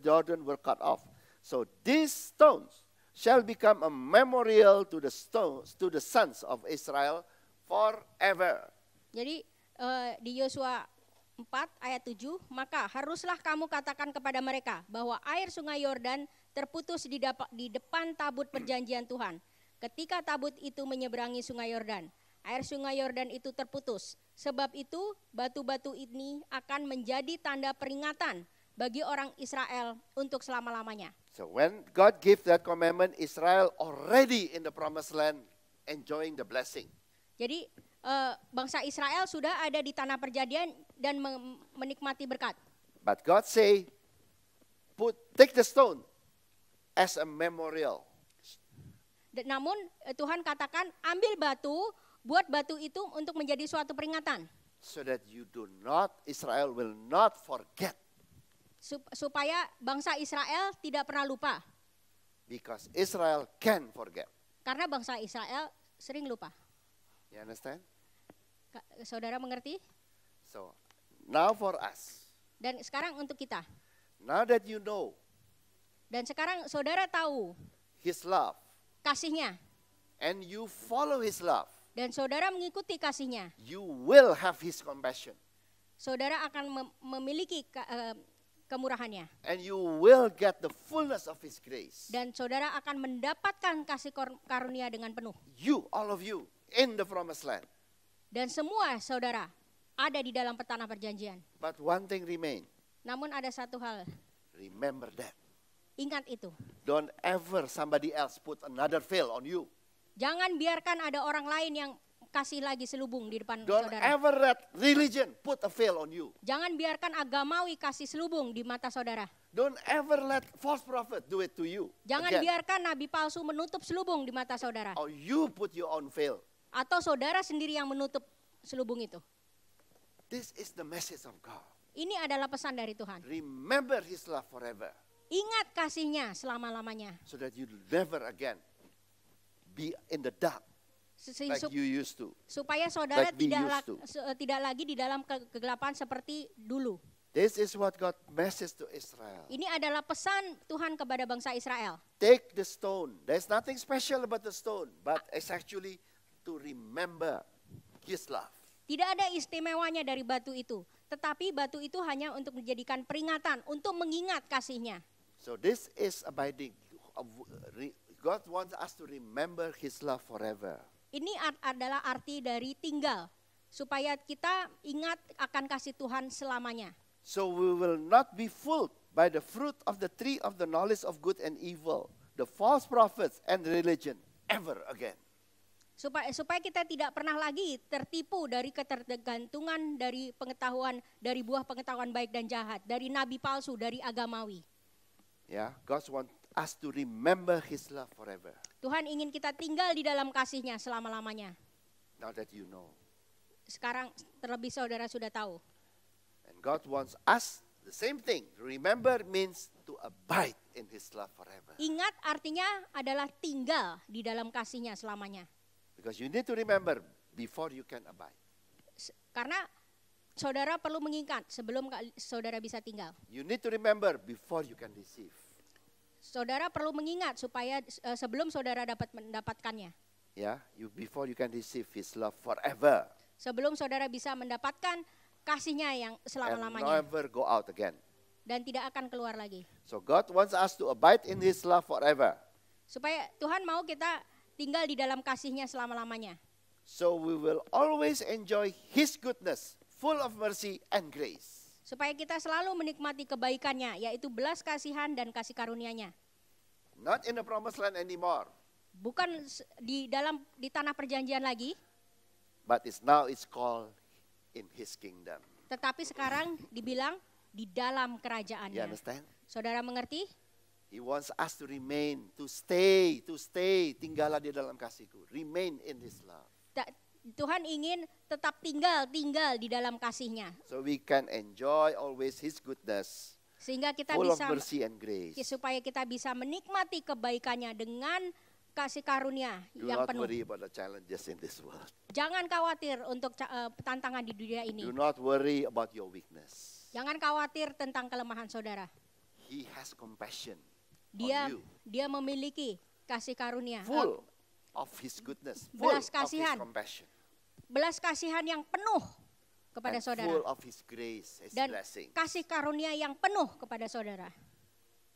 A: Jordan were cut off. So these stones shall become a memorial to the sons of Israel forever."
B: Jadi di Yosua 4 ayat 7, maka haruslah kamu katakan kepada mereka bahwa air sungai Yordan terputus di depan tabut perjanjian Tuhan. Ketika tabut itu menyeberangi sungai Yordan, air sungai Yordan itu terputus. Sebab itu batu-batu ini akan menjadi tanda peringatan bagi orang Israel untuk selama-lamanya.
A: So when God gave that commandment, Israel already in the promised land enjoying the blessing.
B: Jadi bangsa Israel sudah ada di tanah perjanjian dan menikmati berkat.
A: But God say, take the stone as a memorial.
B: Namun Tuhan katakan ambil batu, buat batu itu untuk menjadi suatu peringatan.
A: So that Israel will not forget.
B: Supaya bangsa Israel tidak pernah lupa.
A: Because Israel can forget.
B: Karena bangsa Israel sering lupa.
A: You understand?
B: Saudara mengerti?
A: So now for us.
B: Dan sekarang untuk kita.
A: Now that you know.
B: Dan sekarang saudara tahu.
A: His love.
B: Kasihnya.
A: And you follow His love.
B: Dan saudara mengikuti kasihnya,
A: you will have His compassion.
B: saudara akan memiliki kemurahannya.
A: And you will get the fullness of His grace.
B: Dan saudara akan mendapatkan kasih karunia dengan penuh.
A: You, all of you, in the promised land.
B: Dan semua saudara ada di dalam tanah perjanjian.
A: But one thing remains.
B: Namun ada satu hal,
A: Remember that.
B: ingat itu.
A: Don't ever somebody else put another veil on you.
B: Jangan biarkan ada orang lain yang kasih lagi selubung di depan
A: Don't
B: saudara.
A: ever let religion put a veil on you.
B: Jangan biarkan agamawi kasih selubung di mata saudara.
A: Don't ever let false prophet do it to you.
B: Jangan
A: Again.
B: biarkan nabi palsu menutup selubung di mata saudara.
A: Or you put your own veil.
B: Atau saudara sendiri yang menutup selubung itu.
A: This is the message of God.
B: Ini adalah pesan dari Tuhan.
A: Remember His love forever.
B: Ingat kasihnya selama-lamanya.
A: So that you never again be in the dark like you used to.
B: Supaya saudara
A: Like we used to.
B: tidak lagi di dalam kegelapan seperti dulu.
A: This is what God message to Israel.
B: Ini adalah pesan Tuhan kepada bangsa Israel.
A: Take the stone. There's nothing special about the stone, but it's actually to remember His love.
B: Tidak ada istimewanya dari batu itu. Tetapi batu itu hanya untuk menjadikan peringatan, untuk mengingat kasihnya.
A: So this is abiding. God wants us to remember His love forever.
B: Ini adalah arti dari tinggal. Supaya kita ingat akan kasih Tuhan selamanya.
A: So we will not be fooled by the fruit of the tree of the knowledge of good and evil, the false prophets and religion ever again.
B: Supaya kita tidak pernah lagi tertipu dari ketergantungan dari pengetahuan, dari buah pengetahuan baik dan jahat, dari nabi palsu, dari agamawi.
A: Yeah, God wants us to remember His love forever.
B: Tuhan ingin kita tinggal di dalam kasihnya selama-lamanya.
A: Now that you know.
B: Sekarang terlebih saudara sudah tahu.
A: And God wants us the same thing. Remember means to abide in His love forever.
B: Ingat artinya adalah tinggal di dalam kasihnya selamanya.
A: Because you need to remember before you can abide.
B: Karena saudara perlu mengingat sebelum saudara bisa tinggal.
A: You need to remember before you can receive.
B: Saudara perlu mengingat supaya sebelum saudara dapat mendapatkannya.
A: Yeah, before you can receive His love forever.
B: Sebelum saudara bisa mendapatkan kasihnya yang
A: And
B: selama-lamanya.
A: never go out again.
B: Dan tidak akan keluar lagi.
A: So God wants us to abide in His love forever.
B: Supaya Tuhan mau kita tinggal di dalam kasihnya selama-lamanya.
A: So we will always enjoy His goodness, full of mercy and grace.
B: Supaya kita selalu menikmati kebaikannya, yaitu belas kasihan dan kasih karunia-Nya.
A: Not in the promised land anymore,
B: Bukan di tanah perjanjian lagi,
A: but it's called in His kingdom.
B: tetapi sekarang dibilang di dalam
A: You
B: kerajaannya.
A: understand?
B: Saudara mengerti?
A: He wants us to remain, to stay, tinggallah di dalam kasihku. Remain in His love.
B: Tuhan ingin tetap tinggal di dalam kasihnya.
A: So we can enjoy always His goodness,
B: Sehingga kita
A: full of
B: bisa,
A: mercy and grace.
B: supaya kita bisa menikmati kebaikannya dengan kasih karunia
A: Do
B: yang
A: not
B: penuh.
A: worry about the challenges in this world.
B: Jangan khawatir untuk tantangan di dunia ini.
A: Do not worry about your weakness.
B: Jangan khawatir tentang kelemahan saudara.
A: He has compassion
B: Dia
A: on you.
B: dia memiliki kasih karunia.
A: Full of His goodness, full
B: Belas
A: of His
B: kasihan.
A: compassion,
B: Belas kasihan yang penuh kepada
A: and
B: saudara.
A: full of His grace, His
B: Dan
A: blessing.
B: kasih karunia yang penuh kepada saudara.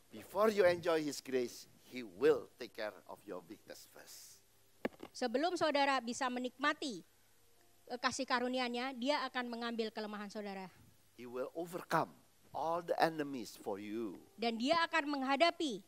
A: Before you enjoy His grace, He will take care of your weakness first.
B: Sebelum saudara bisa menikmati kasih karunia-Nya, Dia akan mengambil kelemahan saudara.
A: He will overcome all the enemies for you,
B: Dan Dia akan menghadapi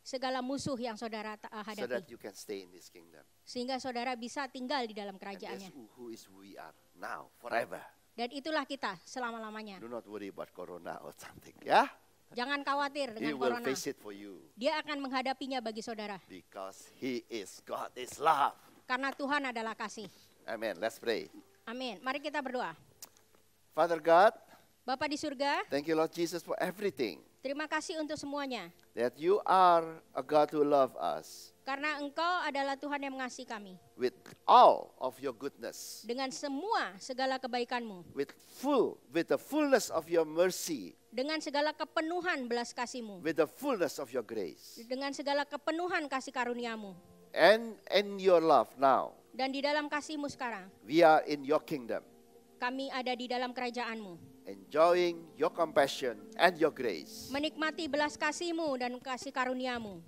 B: segala musuh yang saudara
A: so
B: hadapi.
A: that you can stay in His kingdom.
B: Sehingga saudara bisa tinggal di dalam
A: And
B: kerajaannya.
A: that's who is we are now, forever.
B: Dan itulah kita selama-lamanya.
A: Do not worry about corona or something, yeah?
B: Jangan khawatir
A: He
B: dengan
A: will
B: corona.
A: face it for you
B: Dia akan menghadapinya bagi saudara.
A: because He is God is love.
B: Karena Tuhan adalah kasih.
A: Amen. Let's pray.
B: Amin. Mari kita berdoa.
A: Father God,
B: Bapa di surga,
A: thank you Lord Jesus for everything.
B: terima kasih untuk semuanya.
A: That you are a God who loves us
B: Karena Engkau adalah Tuhan yang mengasihi kami.
A: with all of your goodness,
B: Dengan segala kebaikan-Mu.
A: with the fullness of your mercy,
B: Dengan segala kepenuhan belas kasih-Mu.
A: with the fullness of your grace.
B: Dengan segala kepenuhan kasih karunia-Mu.
A: And in your love now,
B: Dan di dalam kasih-Mu sekarang,
A: we are in your kingdom,
B: kami ada di dalam kerajaan-Mu.
A: enjoying your compassion and your grace.
B: Menikmati belas kasih-Mu dan kasih karunia-Mu.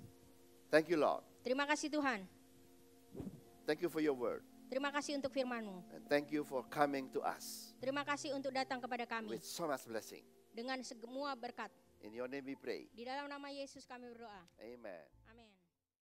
A: Thank you, Lord.
B: Terima kasih Tuhan.
A: Thank you for your word.
B: Terima kasih untuk firman-Mu.
A: And thank you for coming to us
B: Terima kasih untuk datang kepada kami
A: with so much blessing.
B: dengan semua berkat.
A: In your name we pray.
B: Di dalam nama Yesus kami berdoa.
A: Amen.
B: Amin.